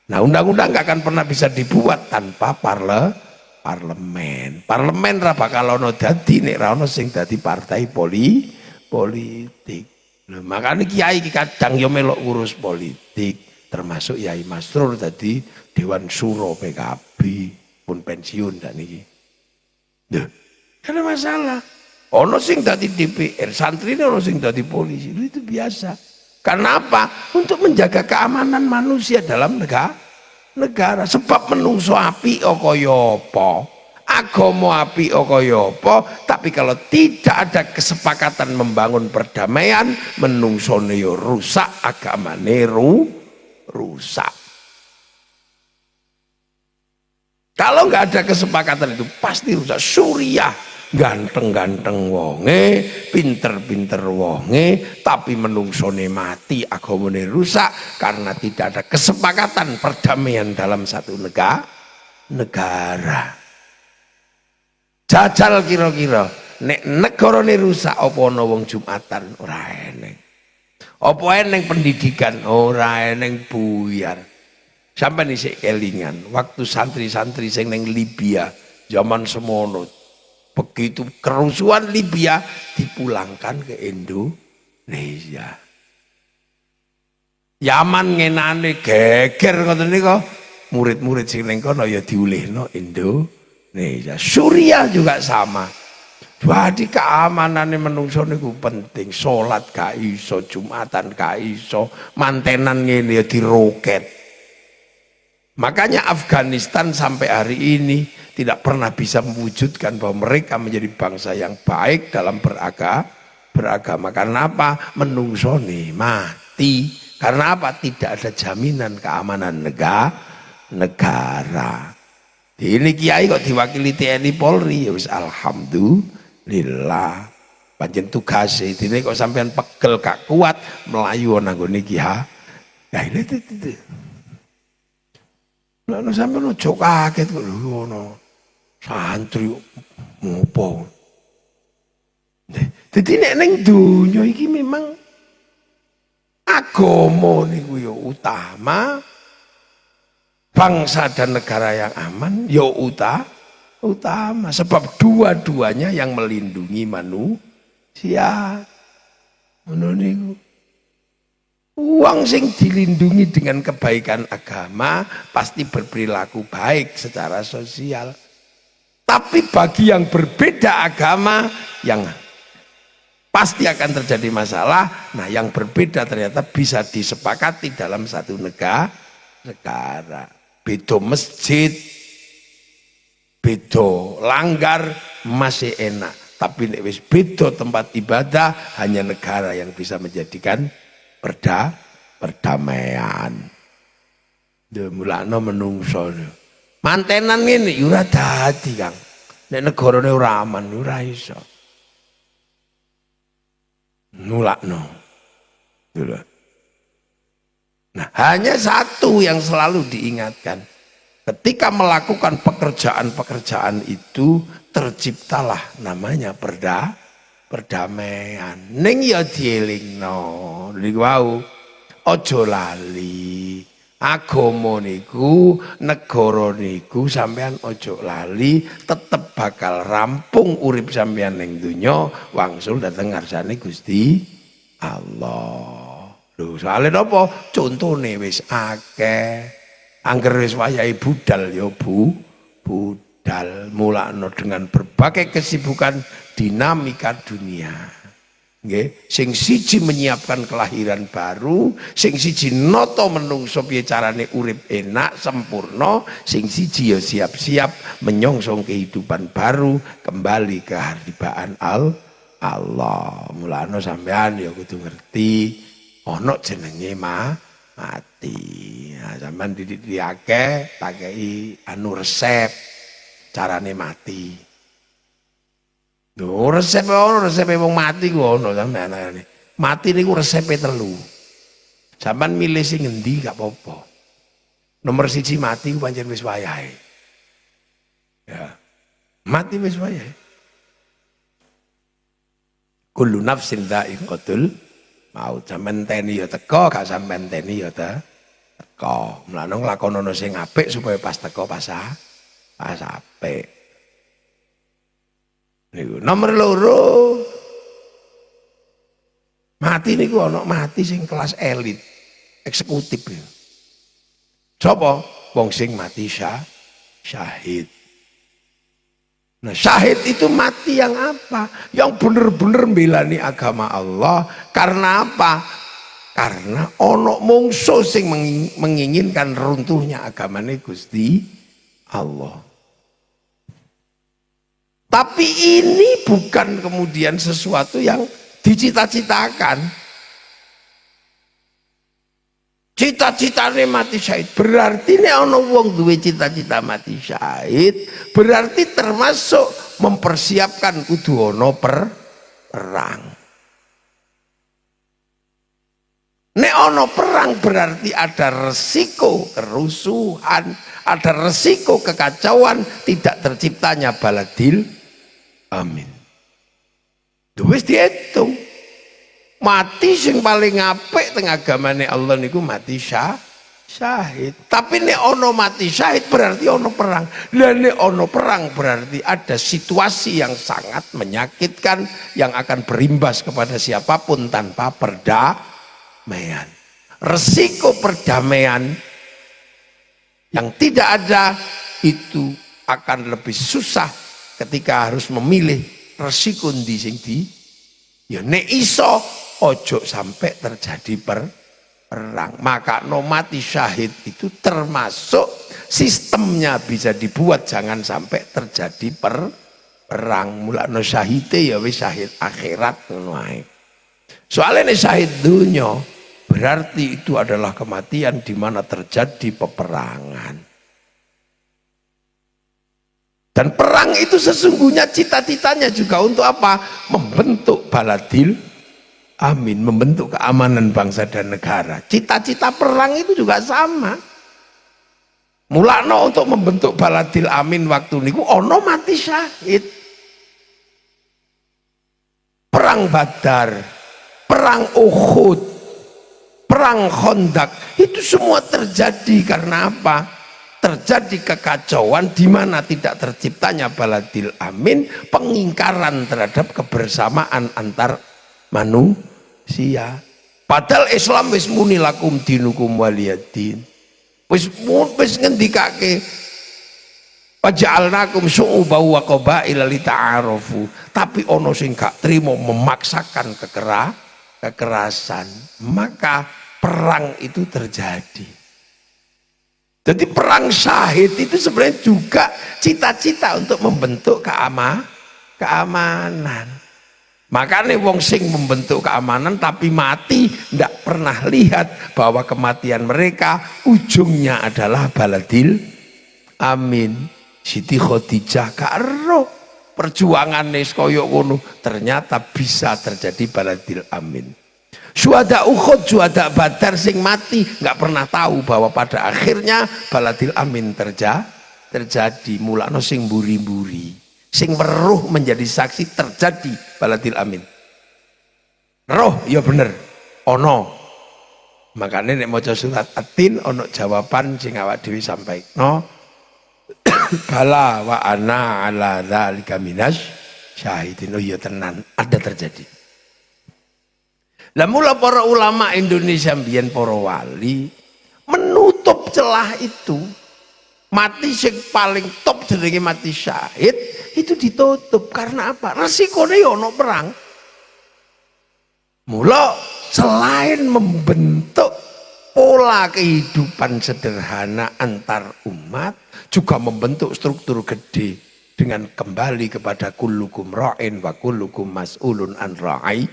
Nah, undang-undang gak akan pernah bisa dibuat tanpa parlemen. Parlemen ra bakal ono dadi nek ra ono sing dadi partai politik. Nah, makanya kiai kadang yo melok ngurus politik, termasuk Yai Masrur tadi Dewan Suro PKB pun pensiun dan iki. Duh, ada masalah. Ono sing dadi DPR, santri ono sing dadi polisi, itu biasa. Karena apa? Untuk menjaga keamanan manusia dalam negara. Sebab menungso api kaya apa, agama api kaya apa, tapi kalau tidak ada kesepakatan membangun perdamaian, menungsone yo rusak, agamane rusak. Kalau nggak ada kesepakatan itu pasti rusak. Suriah ganteng-ganteng wonge, pinter-pinter wonge, tapi menungsone mati, agamane rusak karena tidak ada kesepakatan perdamaian dalam satu negara. Jajal kira-kira nek negarane rusak apa ana wong Jumatan ora eneng. Apa eneng pendidikan ora eneng buyar. Sampai nih kelingan waktu santri-santri sing neng Libya zaman semono begitu kerusuhan Libya dipulangkan ke Indonesia. Yaman ngenane geger ngoten niku murid-murid sing neng kono ya diulihno Indonesia. Suriah juga sama. Jadi keamanannya menungso niku penting. Salat gak iso, Jumatan gak iso, mantenan ngene ya diroket. Makanya Afghanistan sampai hari ini tidak pernah bisa mewujudkan bahwa mereka menjadi bangsa yang baik dalam beragama. Karena apa? Menungsoni mati. Karena apa? Tidak ada jaminan keamanan negara. Ini kiai kok diwakili TNI Polri, ya wis alhamdulillah. Pancen tugasé ini kok sampean pegel gak kuat melayu nanggone ki ha. Ya ini itu. Lah sampeyan ojo kaget kok lho ngono. Santri ngopo. Dadi nek ning donya iki memang agama niku ya utama. Bangsa dan negara yang aman ya utama. Sebab dua-duanya yang melindungi manusia. Ngono niku. Uang sing dilindungi dengan kebaikan agama pasti berperilaku baik secara sosial. Tapi bagi yang berbeda agama yang pasti akan terjadi masalah. Nah, yang berbeda ternyata bisa disepakati dalam satu negara. Beda masjid, beda langgar masih enak. Tapi nek wis beda tempat ibadah hanya negara yang bisa menjadikan perdamaian. Mulakno menungso. Mantenan ngene ya ora dadi, Kang. Nek negarane ora aman ora iso. Mulakno. Nah, hanya satu yang selalu diingatkan. Ketika melakukan pekerjaan-pekerjaan itu terciptalah namanya perdamaian. Ning ya dielingno niku wau aja lali agama niku negara niku sampean aja lali tetep bakal rampung urip sampean ning donya wangsul dateng ngarsane Gusti Allah. Lho soalé napa contone wis akeh angger wis wayahe budal ya budal mulakno dengan berbagai kesibukan dinamika dunia. Nggih, sing siji menyiapkan kelahiran baru, sing siji noto menungso piye carane urip enak sempurna, sing siji ya siap-siap menyongsong kehidupan baru kembali ke haribaan Allah. Mulane sampean ya kudu ngerti ana jenenge mati. Nah, sampean didik akeh tak kei anu resep. carane mati. Lho resep wong mati ku ono sampeyan. Mati niku resepe 3. Sampeyan milih sing ngendi gak apa-apa. Nomor 1 mati ku pancen wis wayahe. Ya. Mati wis wayahe. Kullu nafsin dha'iqatul maut. Sampeyan teni ya teko, gak sampeyan teni ya teko. Mulane nglakonono sing apik supaya pas teko pas apik. Niku nomor 2. Mati niku ana mati sing kelas elit, eksekutif. Sapa? Wong sing mati syahid. Nah, syahid itu mati yang apa? Yang bener-bener mbelani agama Allah. Karena apa? Karena ono mungsuh sing menginginkan runtuhnya agamane Gusti Allah. Tapi ini bukan kemudian sesuatu yang dicita-citakan. Cita-citane mati syahid. Berarti nek ana wong duwe cita-cita mati syahid, berarti termasuk mempersiapkan kudu ana perang. Nek ana perang berarti ada resiko kerusuhan, ada resiko kekacauan, tidak terciptanya baladil amin. Wis dihitung. Mati sing paling apik teng agamane Allah niku mati syahid. Tapi nek ono mati syahid berarti ono perang. Lah nek ono perang berarti ada situasi yang sangat menyakitkan yang akan berimbas kepada siapapun tanpa perdamaian. Resiko perdamaian yang tidak ada itu akan lebih susah ketika harus memilih resiko ndi sing di ya nek iso ojo sampai terjadi perang. Maka no mati syahid itu termasuk sistemnya bisa dibuat jangan sampai terjadi perang. Mulane syahide ya wis syahid akhirat ngono ae. Soalnya syahid dunya berarti itu adalah kematian di mana terjadi peperangan. Dan perang itu sesungguhnya cita-citanya juga untuk apa? Membentuk baladil amin, membentuk keamanan bangsa dan negara. Cita-cita perang itu juga sama. Mulakno untuk membentuk baladil amin waktu niku ono mati syahid. Perang Badar, perang Uhud, perang Khandaq itu semua terjadi karena apa? Terjadi kekacauan di mana tidak terciptanya baladil amin, pengingkaran terhadap kebersamaan antar manusia. Padahal Islam wis muni lakum dinukum waliyadin. Wis ngendikake waja'alnakum syu'uban wa qabaila lita'arafu. Tapi ono sing gak trimo memaksakan kekerasan, maka perang itu terjadi. Jadi perang syahid itu sebenarnya juga cita-cita untuk membentuk keamanan. Makanya wong sing membentuk keamanan tapi mati tidak pernah lihat bahwa kematian mereka ujungnya adalah baladil amin. Siti Khadijah karo perjuangan koyo ngono ternyata bisa terjadi baladil amin. Syuhada Uhud, syuhada Badar sing mati nggak pernah tahu bahwa pada akhirnya baladil amin terjadi. Mulane sing mburi-mburi, sing weruh menjadi saksi terjadi baladil amin. Roh ya bener, ono. Makanya nek maca surat At-Tin ono jawaban sing awak dhewe sampaikno. Bala wa ana ala dzalika minas syahidin. Oh ya tenan, ada terjadi. Lah mula para ulama Indonesia mbiyen para wali menutup celah itu. Mati sing paling top jenenge mati syahid itu ditutup karena apa? Resikone ya ono perang. Mula selain membentuk pola kehidupan sederhana antar umat, juga membentuk struktur gede dengan kembali kepada kullukum ra'in wa kullukum mas'ulun an ra'i.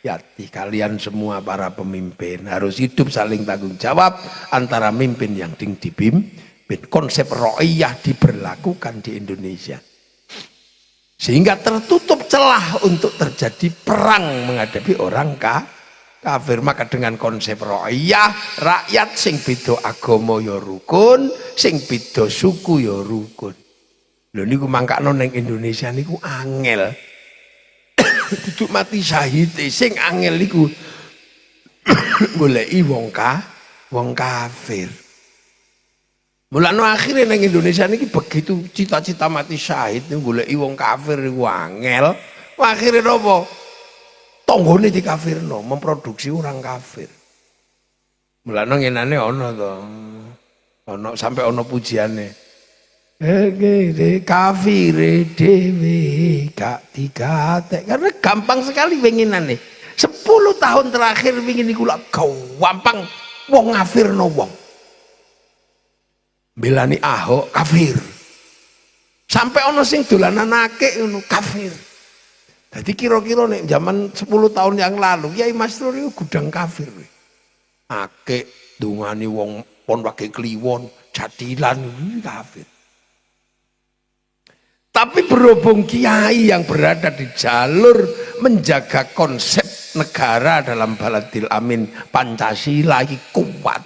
Ya, kalian semua para pemimpin harus hidup saling tanggung jawab antara mimpin yang dipimpin konsep ro'iyah diberlakukan di Indonesia. Sehingga tertutup celah untuk terjadi perang menghadapi orang kafir. Maka dengan konsep ro'iyah, rakyat sing beda agama ya rukun, sing beda suku ya rukun. Lho niku mangkakno ning Indonesia niku angel. Duduk mati syahid sing angel niku goleki wong kafir. Mulane akhirnya ning Indonesia niki begitu cita-cita mati syahid niku goleki wong kafir niku angel. Akhirnya napa? Tanggane dikafirno, memproduksi orang kafir. Mulane ngenane ana to. Ana sampai ana pujiane. Kafir dewe gak digatek karena gampang sekali penginane. 10 tahun terakhir pengin iku lak gampang wong ngafirno wong. Belani Ahok kafir. Sampai ono sing dolanan akeh ngono kafir. Jadi kira-kira nek zaman 10 tahun yang lalu Kiai Masrur iku gudang kafir. Akeh dungani wong pon wage kliwon, jadilan kafir. Tapi berhubung kiai yang berada di jalur menjaga konsep negara dalam Baladil Amin Pancasila lagi kuat,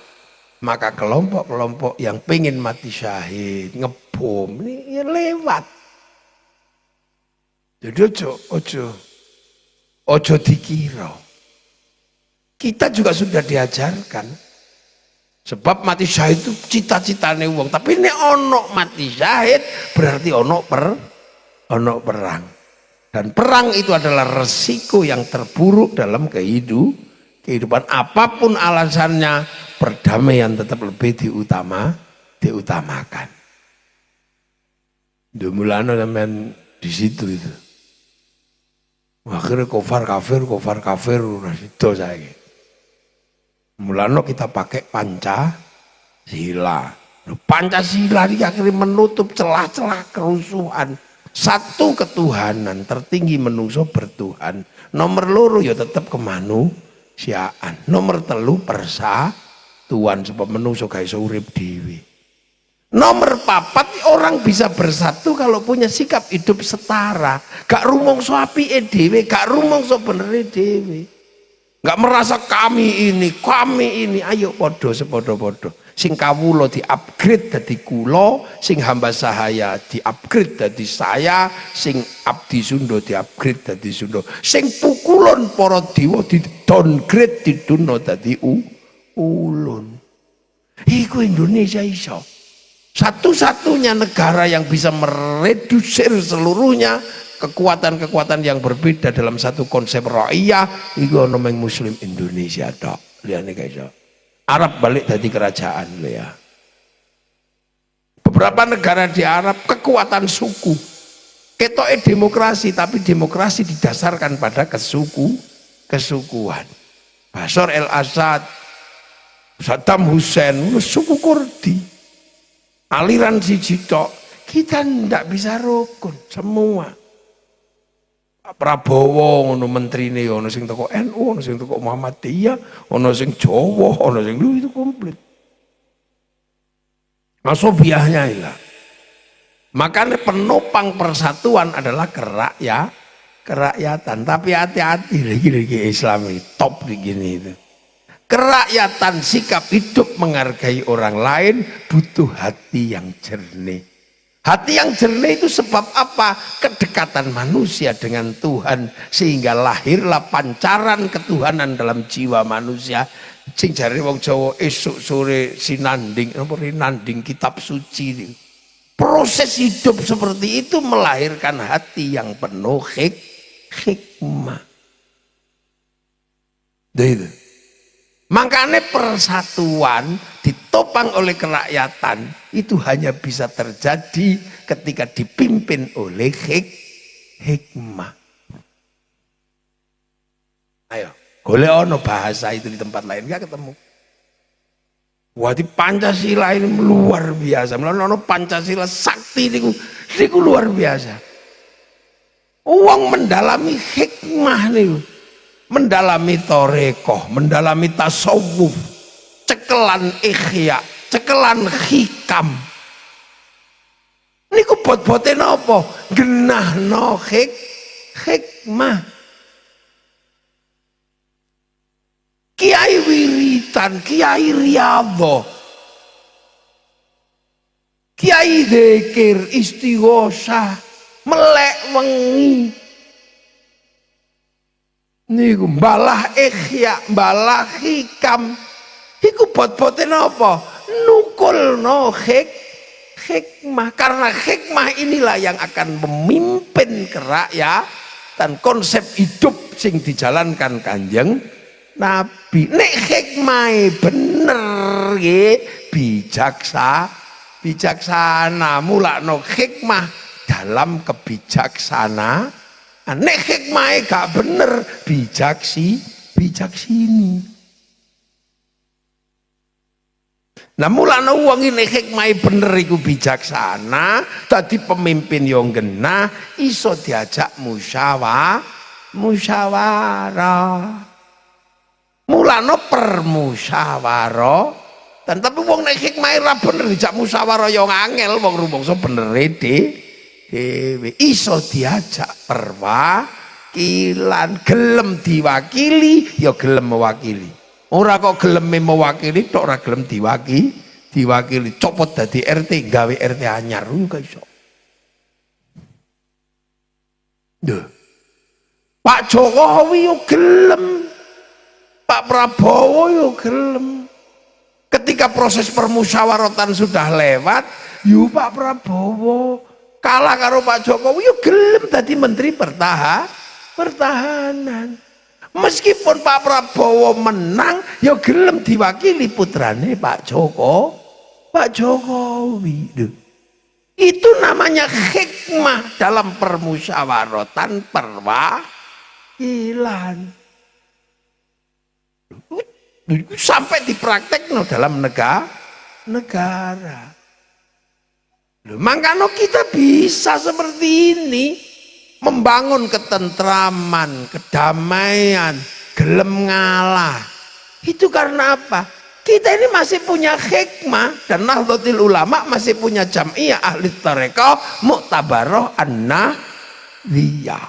maka kelompok-kelompok yang pengen mati syahid ngebom ini ya lewat. Jadi ojo dikira. Kita juga sudah diajarkan. Sebab mati syahid itu cita-citane wong, tapi ini ono mati syahid berarti ono perang. Dan perang itu adalah resiko yang terburuk dalam kehidupan. Apapun alasannya, perdamaian tetap lebih diutamakan. Mulane sampean di situ itu. Akhirnya kafir ora sida saiki. Mulane kita pakai Pancasila. Pancasila ini akhirnya menutup celah-celah kerusuhan. Satu ketuhanan tertinggi menungso bertuhan. Nomor loro ya tetap kemanusiaan. Nomor telu persatuan sebab menungso gak iso urip dhewe. Nomor papat orang bisa bersatu kalau punya sikap hidup setara. Gak rumangsa apike dhewe, gak rumangsa benere dhewe. Gak merasa kami ini, ayo podo sepodo-podo. Sing kawula di-upgrade dadi kula, sing hamba sahaya di-upgrade dadi saya, sing abdi Sunda di-upgrade dadi Sunda. Sing pukulun para dewa di-downgrade diduno dadi ulun. Iku Indonesia iso. Satu-satunya negara yang bisa meredusir seluruhnya kekuatan-kekuatan yang berbeda dalam satu konsep ra'iyah itu ono meng Muslim Indonesia tok. Liyane guys. Arab balik dari kerajaan lho ya. Beberapa negara di Arab kekuatan suku. Ketoke demokrasi tapi demokrasi didasarkan pada kesukuan. Bashar al-Assad, Saddam Hussein, suku Kurdi. Aliran siji tok. Kita ndak bisa rukun semua. Prabowo ngono menterine ono sing teko NU, ono sing teko Muhammadiyah, ono sing Jawa, ono sing itu komplit. Masobiahnya ilah. Makanya penopang persatuan adalah kerakyatan. Tapi hati-hati lagi Islam ini top begini itu. Kerakyatan sikap hidup menghargai orang lain butuh hati yang jernih. Hati yang jernih itu sebab apa? Kedekatan manusia dengan Tuhan sehingga lahirlah pancaran ketuhanan dalam jiwa manusia. Sing jare wong Jawa esuk sore sinanding, nanding kitab suci. Proses hidup seperti itu melahirkan hati yang penuh hikmah. Itu. Makanya persatuan ditopang oleh kerakyatan itu hanya bisa terjadi ketika dipimpin oleh hikmah. Ayo, golek ono bahasa itu di tempat lain gak ketemu. Wah, di Pancasila ini luar biasa. Mulane ono Pancasila sakti niku luar biasa. Uang mendalami hikmah niku. Mendalami torekoh, mendalami tasawuf, cekelan ikhya, cekelan hikam, Niku bot-bote napa? Genahno hikmah. Kiai wiritan, kiai riyadhah, kiai dzikir, istighosah, melek wengi. Niku balah ihya, balah hikam. Iku bot-bote napa? Nukulno hikmah. Karena hikmah inilah yang akan memimpin kerakyatan dan konsep hidup sing dijalankan Kanjeng Nabi. Nek hikmahe bener nggih, bijaksana, mulakno hikmah dalam kebijaksanaan. Nek hikmahe gak bener, bijaksini. Nah mulane wong ini hikmahe bener iku bijaksana, dadi pemimpin yang genah, iso diajak musyawarah. Mulane permusyawarah. Dan tapi wong nek hikmahe ra bener dijak musyawarah yang angel, wong rumangsa bener dhewe. Iso diajak perwakilan, gelem diwakili ya gelem mewakili. Ora kok gelem mewakili tok, ora gelem diwakili. Copot dadi RT, gawe RT anyar gak iso. Pak Jokowi yo gelem, Pak Prabowo yo gelem. Ketika proses permusyawaratan sudah lewat, yo Pak Prabowo kalah karo Pak Jokowi yo gelem dadi menteri pertahanan. Meskipun Pak Prabowo menang, ya gelem diwakili putrane Pak Jokowi. Itu namanya hikmah dalam permusyawaratan perwakilan. Sampai dipraktekno dalam negara. Makanya kita bisa seperti ini. Membangun ketentraman, kedamaian, gelem ngalah. Itu karena apa? Kita ini masih punya hikmah, dan Nahdlatul Ulama masih punya jam'iyah ahli thariqah Mu'tabarah an-Nahdliyah.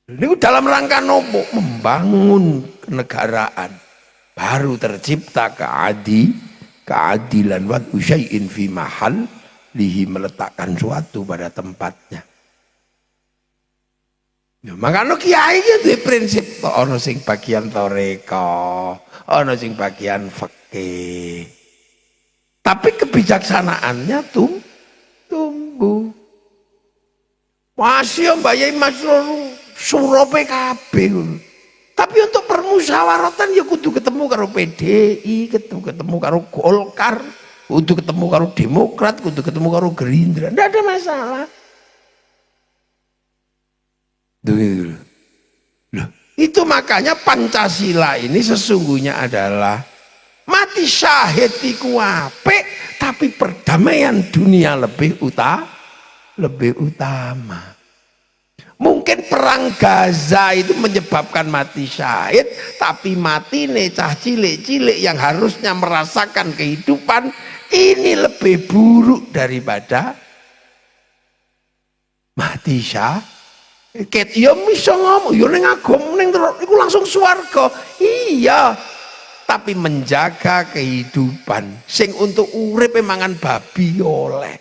Ini dalam rangka nopo? Membangun kenegaraan. Baru tercipta keadilan wa syai'in fi mahal lihi, meletakkan suatu pada tempatnya. Ya, makanya kiai itu prinsip ono sing bagian thariqah, ono sing bagian fikih. Tapi kebijaksanaannya tumbuh. Masih Mbak Yai Masrur surope kabeh. Tapi untuk permusyawaratan ya kudu ketemu karo PDI, ketemu karo Golkar, kudu ketemu karo Demokrat, kudu ketemu karo Gerindra. Tidak ada masalah. Loh, itu makanya Pancasila ini sesungguhnya adalah mati syahid iku apik, tapi perdamaian dunia lebih utama. Mungkin perang Gaza itu menyebabkan mati syahid, tapi mati cah cilik-cilik yang harusnya merasakan kehidupan ini lebih buruk daripada mati syahid. Ya bisa ngomong, ya ning agama ning iku langsung swarga. Iya. Tapi menjaga kehidupan sing untuk urip mangan babi oleh.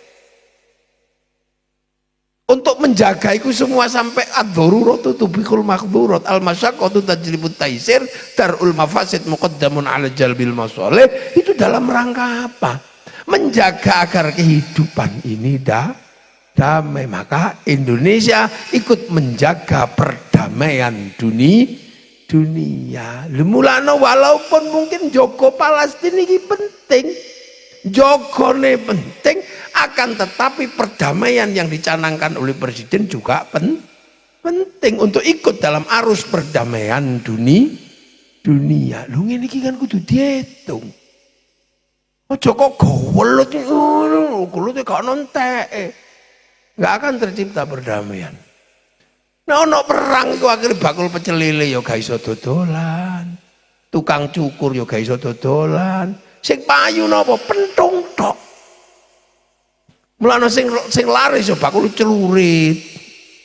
Untuk menjaga itu semua sampai ad-daruratu tubihul mahdhurat, al-masyaqqatu tajlibut taisir, darul mafasid muqaddamun ala jalbil masalih. Itu dalam rangka apa? Menjaga agar kehidupan ini damai. Maka Indonesia ikut menjaga perdamaian dunia. Mulane walaupun mungkin Joko Palestina ini penting, jogone penting, akan tetapi perdamaian yang dicanangkan oleh Presiden juga penting untuk ikut dalam arus perdamaian dunia. Lu ngene iki kan kudu diitung. Aja kok gowelut ngono, gowelut gak nontek. Gak akan tercipta perdamaian. Nah ono perang iku akhire bakul pecel lele ya gak iso dodolan. Tukang cukur ya gak iso dodolan. Sing payu napa penthung tok. Mulane sing laris yo bakul celurit,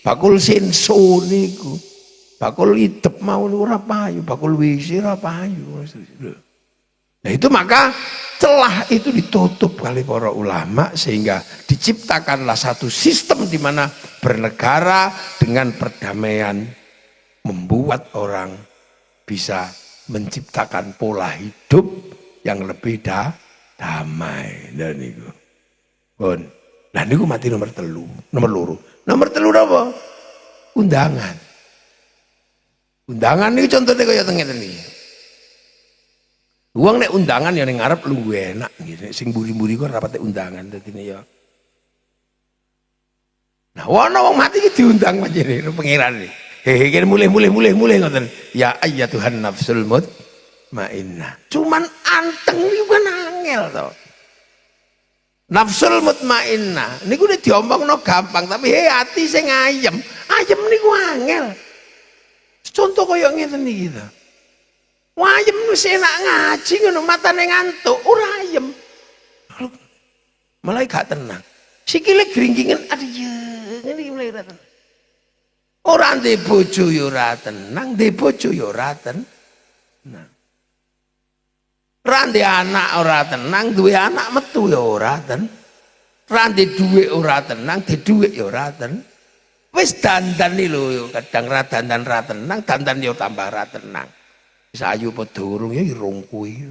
bakul senso niku. Bakul idep mau ora payu, bakul WC ora payu. Nah itu maka celah itu ditutup kali para ulama sehingga diciptakanlah satu sistem di mana bernegara dengan perdamaian membuat orang bisa menciptakan pola hidup yang lebih damai dan itu. Bon. Nah niku mati nomor loro. Nomor telu apa? Undangan. Undangan niku contohnya kaya ngeten iki. Wong nek undangan ya ning ngarep luwih enak gitu. Sing mburi-mburi kok rapate undangan dadine ya. Nah, ana wong mati iki diundang panjenengan pangeran iki. Hehe kene mulih ngoten. Ya ayyatuhan nafsul mutmainnah. Cuman anteng niku kan angel to. Nafsul mutmainnah niku nek diomongne gampang tapi hati sing ayem. Ayem niku angel. Contoh kaya ngeten iki to. Wayem wis enak ngaji ngono matane ngantuk ora ayem. Malah gak tenang. Sikile gringgingen aduh ya ngene iki mulai ora tenang. Ora ndek bojo ya ora tenang, ndek bojo ya ora tenang. Ora ndek anak ora tenang, duwe anak metu ya ora tenang. Ora ndek dhuwit ora tenang, ndek dhuwit ya ora tenang. Wis dandan iki lho kadang ra dandan ra tenang, dandan ya tambah ra tenang. Sayu padha urung ya irung kuwi.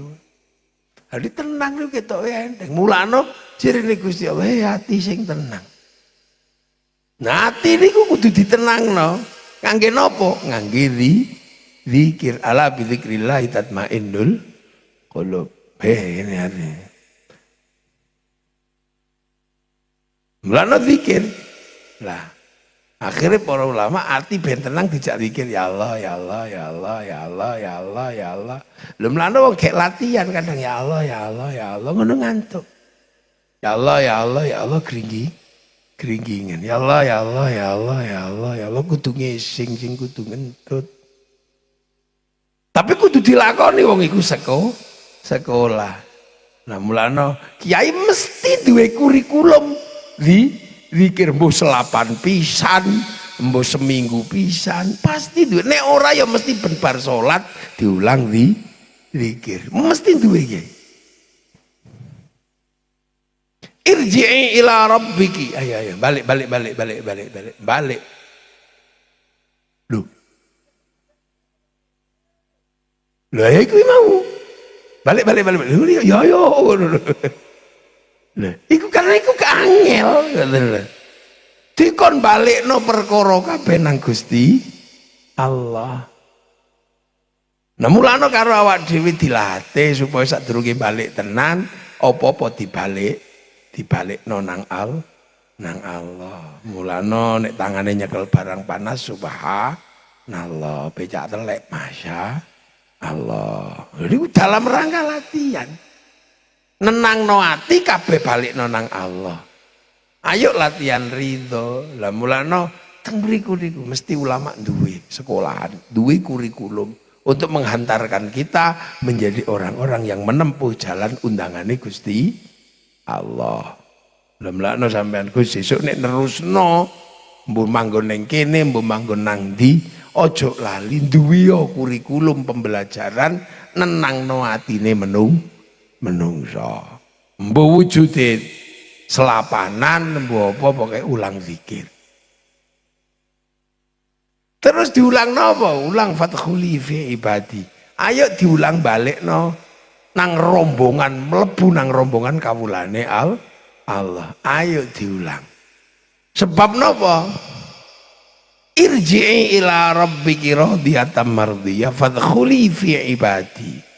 Hadi tenang lho ketok enteng. Mulane jirine Gusti Allah hati sing tenang. Nah ati niku kudu ditenangno. Kangge napa? Ngangge zikir. Ala bi dzikrillah tatmainnul qulub. Ini arti. Mulane zikir. Lah akhirnya para ulama arti ben tenang dijak zikir ya Allah ya Allah ya Allah ya Allah ya Allah ya Allah. Lha mlane wong gek latihan kadang ya Allah ya Allah ya Allah ngono ngantuk. Ya Allah ya Allah ya Allah gringgingan. Ya Allah ya Allah ya Allah ya Allah ya Allah kudu ngising sing kudu ngentut. Tapi kudu dilakoni wong iku sekolah. Nah mulane kiai mesti duwe kurikulum zikir mbuh selapan pisan, mbuh seminggu pisan, pasti duwe. Nek ora ya mesti ben bar salat diulang zikir. Mesti duwe iki. Irji'i ila rabbiki. Ayo balik. Loh. Lah iku mau. Balik. Ya yo. Nah, iku karena iku keangel ngoten lho. Dikon balekno perkara kabeh nang Gusti Allah. Nah mulane karo awak dhewe dilatih supaya sadurunge balik tenan apa-apa dibalekno nang Allah. Mulane nek tangane nyekel barang panas subhanallah, becak telek masya Allah. Jadi dalam rangka latihan. Nenangno ati kabeh balikno nang Allah. Ayo latihan ridho. Lah mulane teng mriku niku mesti ulama duwe sekolahan, duwe kurikulum untuk menghantarkan kita menjadi orang-orang yang menempuh jalan undangane Gusti Allah. Lah mulane sampean Gus sesuk nek nerusno mbuh manggon ning kene, mbuh manggon nang ndi, aja lali duwe kurikulum pembelajaran nenangno atine menungso. Mbuh wujude selapanan mbuh apa pokoke ulang zikir. Terus diulang napa? Ulang fathuli fi ibadi. Ayo diulang balikno nang rombongan, mlebu nang rombongan kawulane Allah. Ayo diulang. Sebab napa? Irji'i ila rabbiki radiyatan mardiyah fathuli fi ibadi.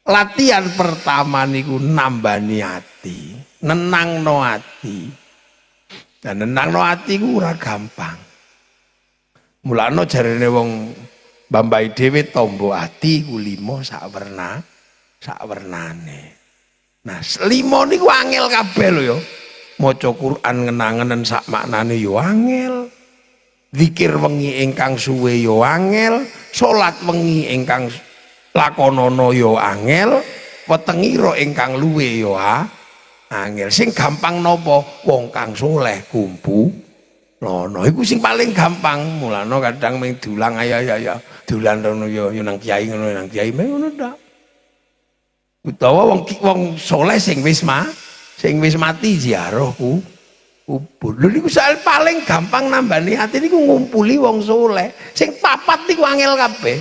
Latihan pertama niku nambani hati, nenangno hati. Dan nenangno hati ku ora gampang. Mulane jarene wong Mbambai dhewe tombo ati ku 5 sak wernane. Nah, 5 niku angel kabeh lho ya. Maca Quran ngenangen sak maknane ya angel. Zikir wengi ingkang suwe ya angel, salat wengi ingkang lakonono yo angel, Wetengira ingkang luwe yo angel. Sing gampang napa? Wong kang soleh kumpulono iku sing paling gampang. Mulane kadang ming dulang ya dulan rono yo nang kiai ngono nang kiai ngono ndak. Utawa wong soleh sing wis mati ziarah kubur. Lho niku soal paling gampang nambani ati niku ngumpuli wong soleh. Sing papat niku angel kabeh.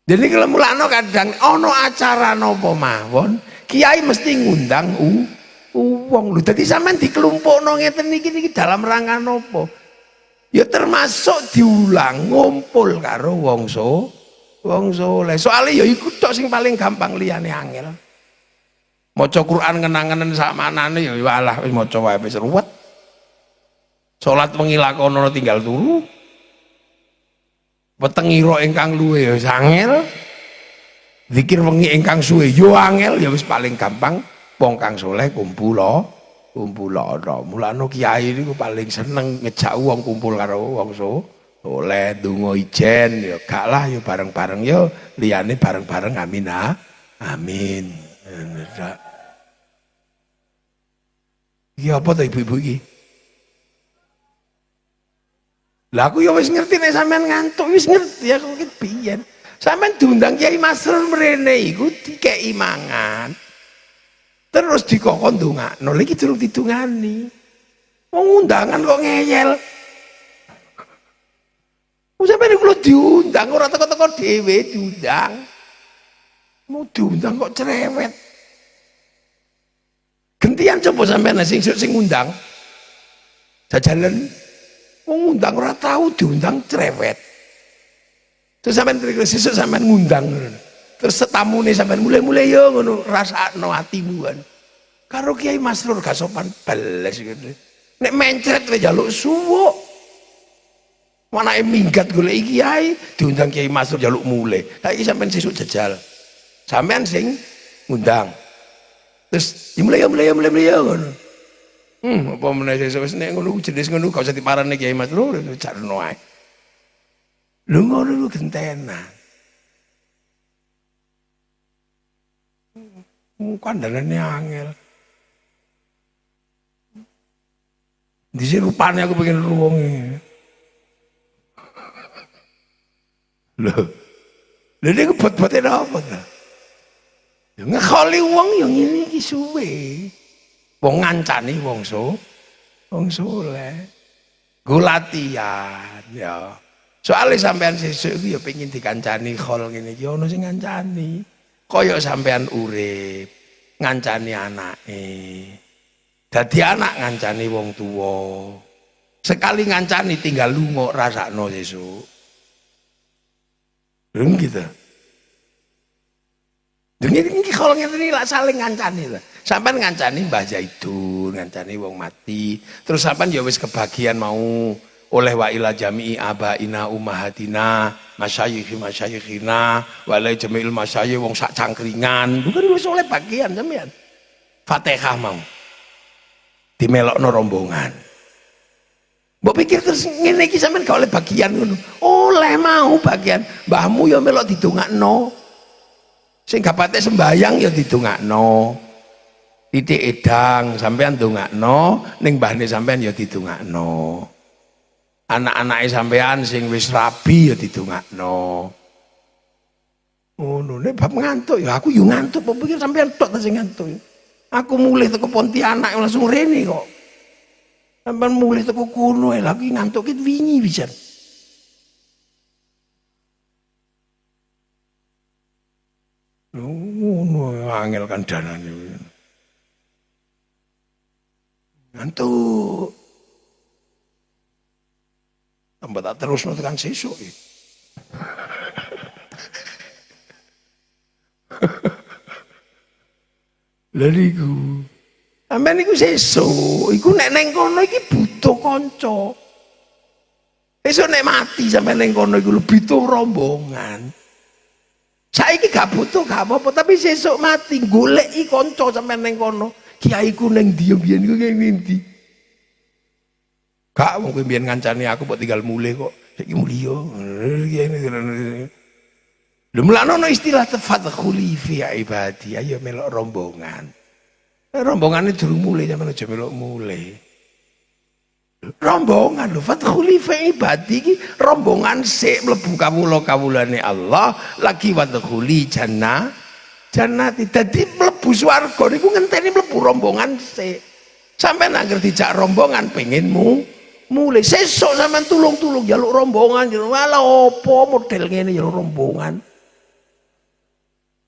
Jadi kalau mulano kadang ono acara nopo mawon, kiai mesti ngundang wong. Lho dadi sampean dikelompokno ngeten niki dalam rangka nopo? Ya termasuk diulang ngumpul karo wong soleh. Soalnya ya iku tok sing paling gampang liyane angel. Maca Quran kenang-kenan sak manane ya walah wis maca wae wis ruwet. Salat wengi lakonono tinggal turu. Wetengira ingkang luwe ya angel. Zikir wengi ingkang suwe yo angel, ya wis paling gampang wong kang saleh kumpulono. Mulane kiai niku paling seneng ngejak wong kumpul karo wong saleh, donga ijen ya gak lah ya bareng-bareng ya liyane bareng-bareng amin. Amin. Iki apa ta ibu-ibu iki? Lah aku ya wis ngerti nek sampean ngantuk wis ngerti aku ki biyen. Sampean diundang Kiai Masrur mrene iku dikeki mangan. Terus dikokon ndongakno. Lha iki durung didungani. Wong undangan kok ngeyel. Wong sampeyan kula diundang ora teko-teko dhewe diundang. Mau diundang kok cerewet. Gentian coba sampeyan sing ngundang. Jajalan wong ngundang ora tahu diundang cerewet. Terus sampean sesuk sampean ngundang ngono. Terus setamune sampean mulai-mulai yo ngono rasakno atimu kan. Karo Kiai Masrur gak sopan beles gitu. Nek mencret wae njaluk suwuk. Manake minggat golek kiai diundang Kiai Masrur njaluk mulai. Lah iki sampean sesuk jajal. Sampean sing ngundang. Terus mulai ngono. Apa meneh sesuk wis nek ngono jenis ngono gak usah diparani Kiai Masrur jarno ae. Lho ngono lu gentenan. Kandhanane angel. Dhisik rupane aku pengen ruwonge. Lho niku bot-bote napa ta? Ya ngekoli wong ya ngene iki suwe. Wong ngancani wong soleh. Go latihan ya. Soale sampean sesuk iki ya pengin dikancani khol ngene iki ana sing ngancani. Kaya sampean urip ngancani anake. Dadi anak ngancani wong tuwa. Sekali ngancani tinggal lunga rasakno sesuk. Lho gitu. Dene iki kalau ngene iki lak saling ngancani lho. Sampean ngancani Mbah Zaidun, ngancani wong mati. Terus sampean ya wis kebagian mau oleh wa ila jami'i abaina ummahatina masyayikhina walai jami'il masyayikh wong sak cangkringan bukan wis oleh bagian sampean Fatihah mau dimelokno rombongan mbok pikir terus ngene iki sampean gak oleh bagian ngono oleh mau bagian mbahmu ya melok didongakno sing gak patek sembayang ya didongakno titik edang sampean ndongakno ning mbahne sampean ya didongakno anak-anake sampean sing wis rabi ya didongakno. Ngono nek bab ngantuk ya aku yo ngantuk kok pikir sampean tok sing ngantuk. Aku mulih teko Pontianak langsung rene kok. Sampean mulih teko kono lagi ngantuk ki wingi pisan. Ngono angel kandhanane. Ngantuk. Tambah tak terus tekan sesuk. Lha niku. Sampeyan niku sesuk, iku nek neng kono iki butuh kanca. Sesuk nek mati sampeyan neng kono iku butuh rombongan. Saiki gak butuh gak apa-apa, tapi sesuk mati goleki kanca sampeyan neng kono. Kiaiku neng ndi biyen iku ngendi? Kak wong kowe mbiyen ngancani aku kok tinggal mulih kok. Saiki mulya. Lha mulane ana istilah tafadkhuli fi ibadi, ayo melok rombongan. Rombongane durung mulai sampeyan aja melok mulai. Rombongan lho fadkhuli fi ibadi iki rombongan sik mlebu kawula-kawulane Allah lagi wadkhuli jannati. Dadi mlebu swarga niku ngenteni mlebu rombongan sik. Sampeyan anggere dijak rombongan pengenmu mulai sesuk sampean tulung-tulung jaluk rombongan jaluk ala opo model ngene jaluk rombongan.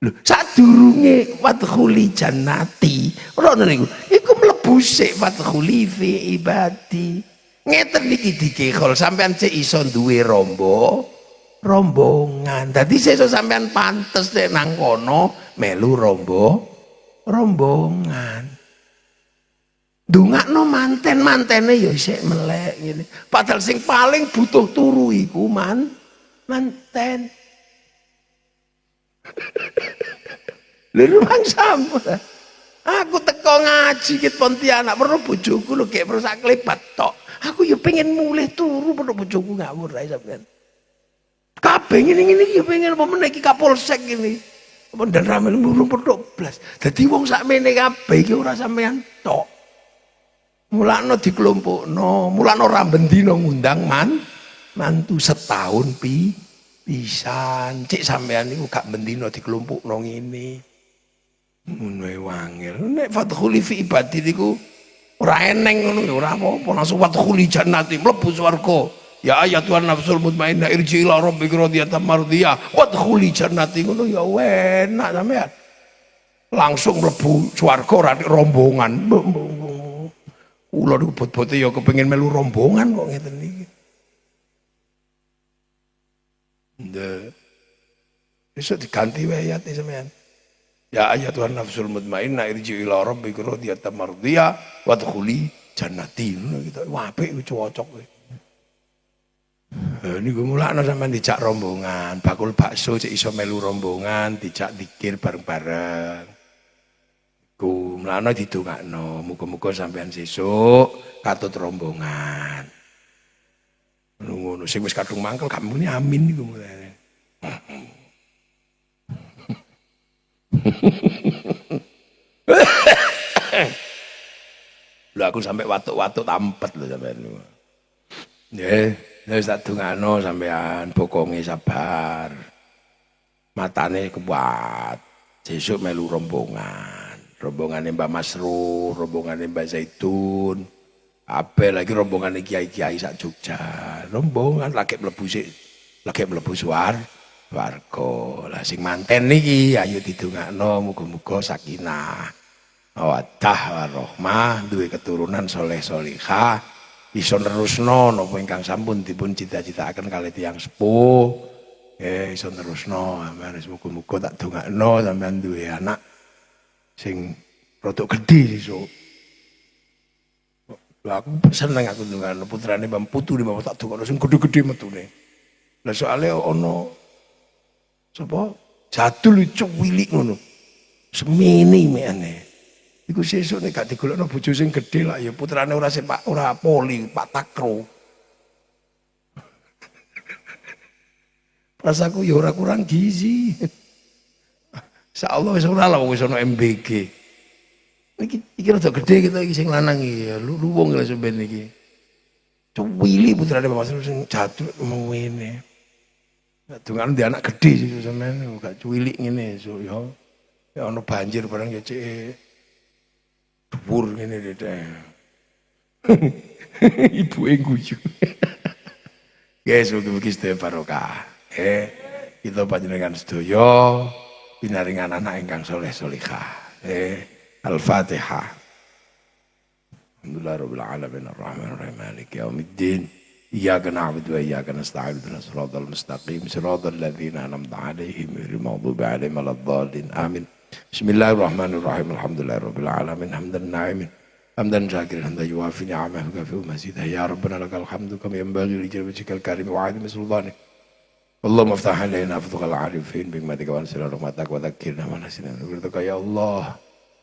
Lho sadurunge wadkhuli jannati rono niku iku mlebu sik wadkhuli fi ibadi. Ngeten niki dikekol sampean cek iso duwe rombongan. Dadi sesuk sampean pantes nek nang kono melu rombongan. Ndongakno manten-mantene ya isih melek ngene. Padahal sing paling butuh turu iku manten. Lha rumang sama. Aku teko ngaji ket Pontianak perlu bojoku lho gek perlu sak klebat tok. Aku ya pengen mulih turu perlu bojoku ngawur ae sampean. Kabeh ngene-ngene ya pengen apa meneh iki Kapolsek ini. Apa dan ramen murung perlu blas. Dadi wong sakmene kabeh iki ora sampean tok. Mulane dikelompokno, mulane ora bendina ngundang mantu setahun pisan. Cik sampean niku gak bendina dikelompokno ngene. Ngono ae wangel. Nek fadkhuli fi ibadi niku ora eneng ngono ora apa-apa langsung fadkhuli jannati mlebu swarga. Ya ayatuhan nafsul mutmainnah irji ila rabbika radiyatan mardiyah wadkhuli jannati ngono ya enak sampean. Langsung mlebu swarga ora rombongan. Kula niku bot-bote ya kepengin melu rombongan kok ngeten niki. Nggih. Iso diganti wae ayate sampean. Ya ayatuhan nafsul mutmainnah irji ila rabbika radiyatan mardiyah wadkhuli jannati. Ngono gitu. Wah apik cocok kowe. Niku mulane sampean dijak rombongan, bakul bakso cek iso melu rombongan, dijak zikir bareng-bareng. Ku mlane didongakno, muga-muga sampean sesuk katut rombongan. Ngono sing wis kadung mangkel gak muni amin niku mulane. Lho aku sampai watuk-watuk tampet lho sampean niku. Nggih, wis tak dongakno sampean bokonge sabar. Matane kuat. Sesuk melu rombongan. Rombongane Mbak Masruh, rombongane Mbak Zaitun, apa lagi rombongane kiai-kiai sak Jogja, rombongan lagi mlebu sik, lagi mlebu warga. Lah sing manten niki ayo didongakno muga-muga sakinah, mawaddah warahmah, duwe keturunan soleh solihah, iso nerusno napa ingkang sampun dipun cita-citakaken kalih tiyang sepuh. Iso nerusno, amarga muga-muga tak dongakno sampean duwe anak sing rodok gede iso. Lha aku seneng aku ndongakno putrane Mbah Putu Mbah tak dongakno sing gede-gede metune. Lah soalé ana sapa? Jadul cuwilik ngono. Semene mekane. Iku sesuk nek gak digolekno bojo sing gede lah ya putrane ora sepak ora poli, Pak Takro. Rasaku ya ora kurang gizi. Insyaallah wis ora lah wis ana MBG. Iki rada gede kita iki sing lanang iki ya luwung lho sampeyan iki. Cuwili putrane Mas sing jadul ngomong ngene. Dungan di anak gede sih sampeyan gak cuwilik ngene so ya. Ya ana banjir barang ya cek dhuwur ngene deh. Ibuke guyu. Guys, mugi-mugi sedaya barokah. Kita panjenengan sedaya pinaringan anak ingkang soleh solihah. Al-Fatihah. Alhamdulillahirabbil alamin arrahmanir rahim maliki yaumiddin. Iyyaka na'budu wa iyyaka nasta'in ihdinas siratal mustaqim siratal ladzina an'amta 'alaihim ghairil maghdubi 'alaihim waladdallin. Amin. Bismillahirrahmanirrahim. Alhamdulillahirabbil alamin hamdan na'imin. Hamdan syakiran hamdan yuwafi ni'amahu wa kafi'u mazidah. Ya Rabbana lakal hamdu kama yanbaghi li jalali karim wa 'azimi sultanik. Allahumma aftah alaina futuhal arifin bihikmatika wa ansir rahmatak wa dzakirna wa nasina nurika ya Allah.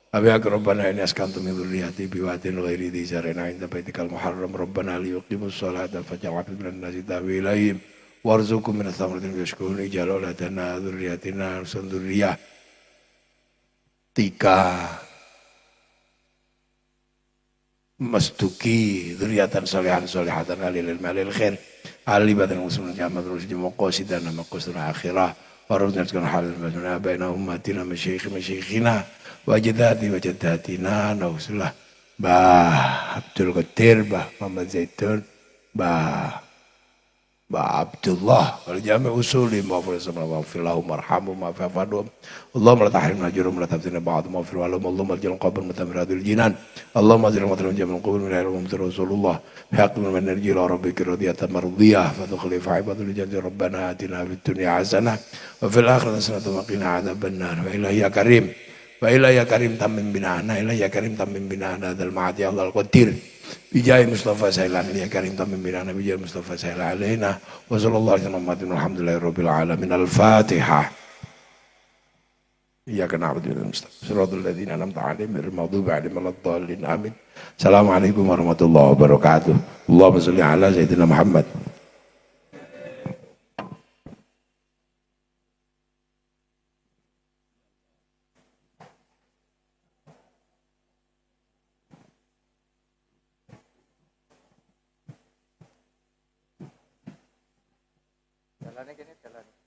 Abi rabbana inni askantu min dzurriyyati biwadin ghairi dzi zar'in 'inda baitikal muharram rabbana liyuqimus sholata faj'al minan nasi tawilaihim warzuqhum min ats-tsamarati yashkurun ij'al auladana dzurriyyatina dzurriyyah. 3 masduki dzurriatan sholihan sholihatan alil malil khair alibatan muslimin jamal terus jumuqasidan maqsudun akhirah warudna kan halal majuna baina ummatina masyayikhina wajdati wajdatina nausullah Bah Abdul Qadir Bah Muhammad Zaitun Bah Abdullah wal jami usuli maghfir sama maghfir lahum marhamu ma'fafadhum Allahumma la tahrimna jurum la tabtina ba'd maghfir walahum Allahumma jal qabr mutamirradil jinan Allahumma zil matrum jamal qubur min ayyi ummat Rasulullah haqqun min narji ila rabbika radiyatan mardiyah fadkhuli fi ibadil jannati rabbana atina fid dunya hasanah wa fil akhirati hasanah wa qina adzabannar wa ila ya karim wa ila ya karim tamim binana ila ya karim tamim binana dal ma'ati Allah al-qadir bijai Mustafa Sailan ya karim tamim binana bijai Mustafa Sailan alaina wa sallallahu alaihi wasallam alhamdulillahi rabbil alamin al-fatihah iyyaka na'budu wa iyyaka nasta'in shiratal ladzina an'amta 'alaihim ghairil maghdubi 'alaihim waladdallin amin assalamualaikum warahmatullahi wabarakatuh Allahumma shalli ala sayyidina Muhammad. Jalannya gini, jalan.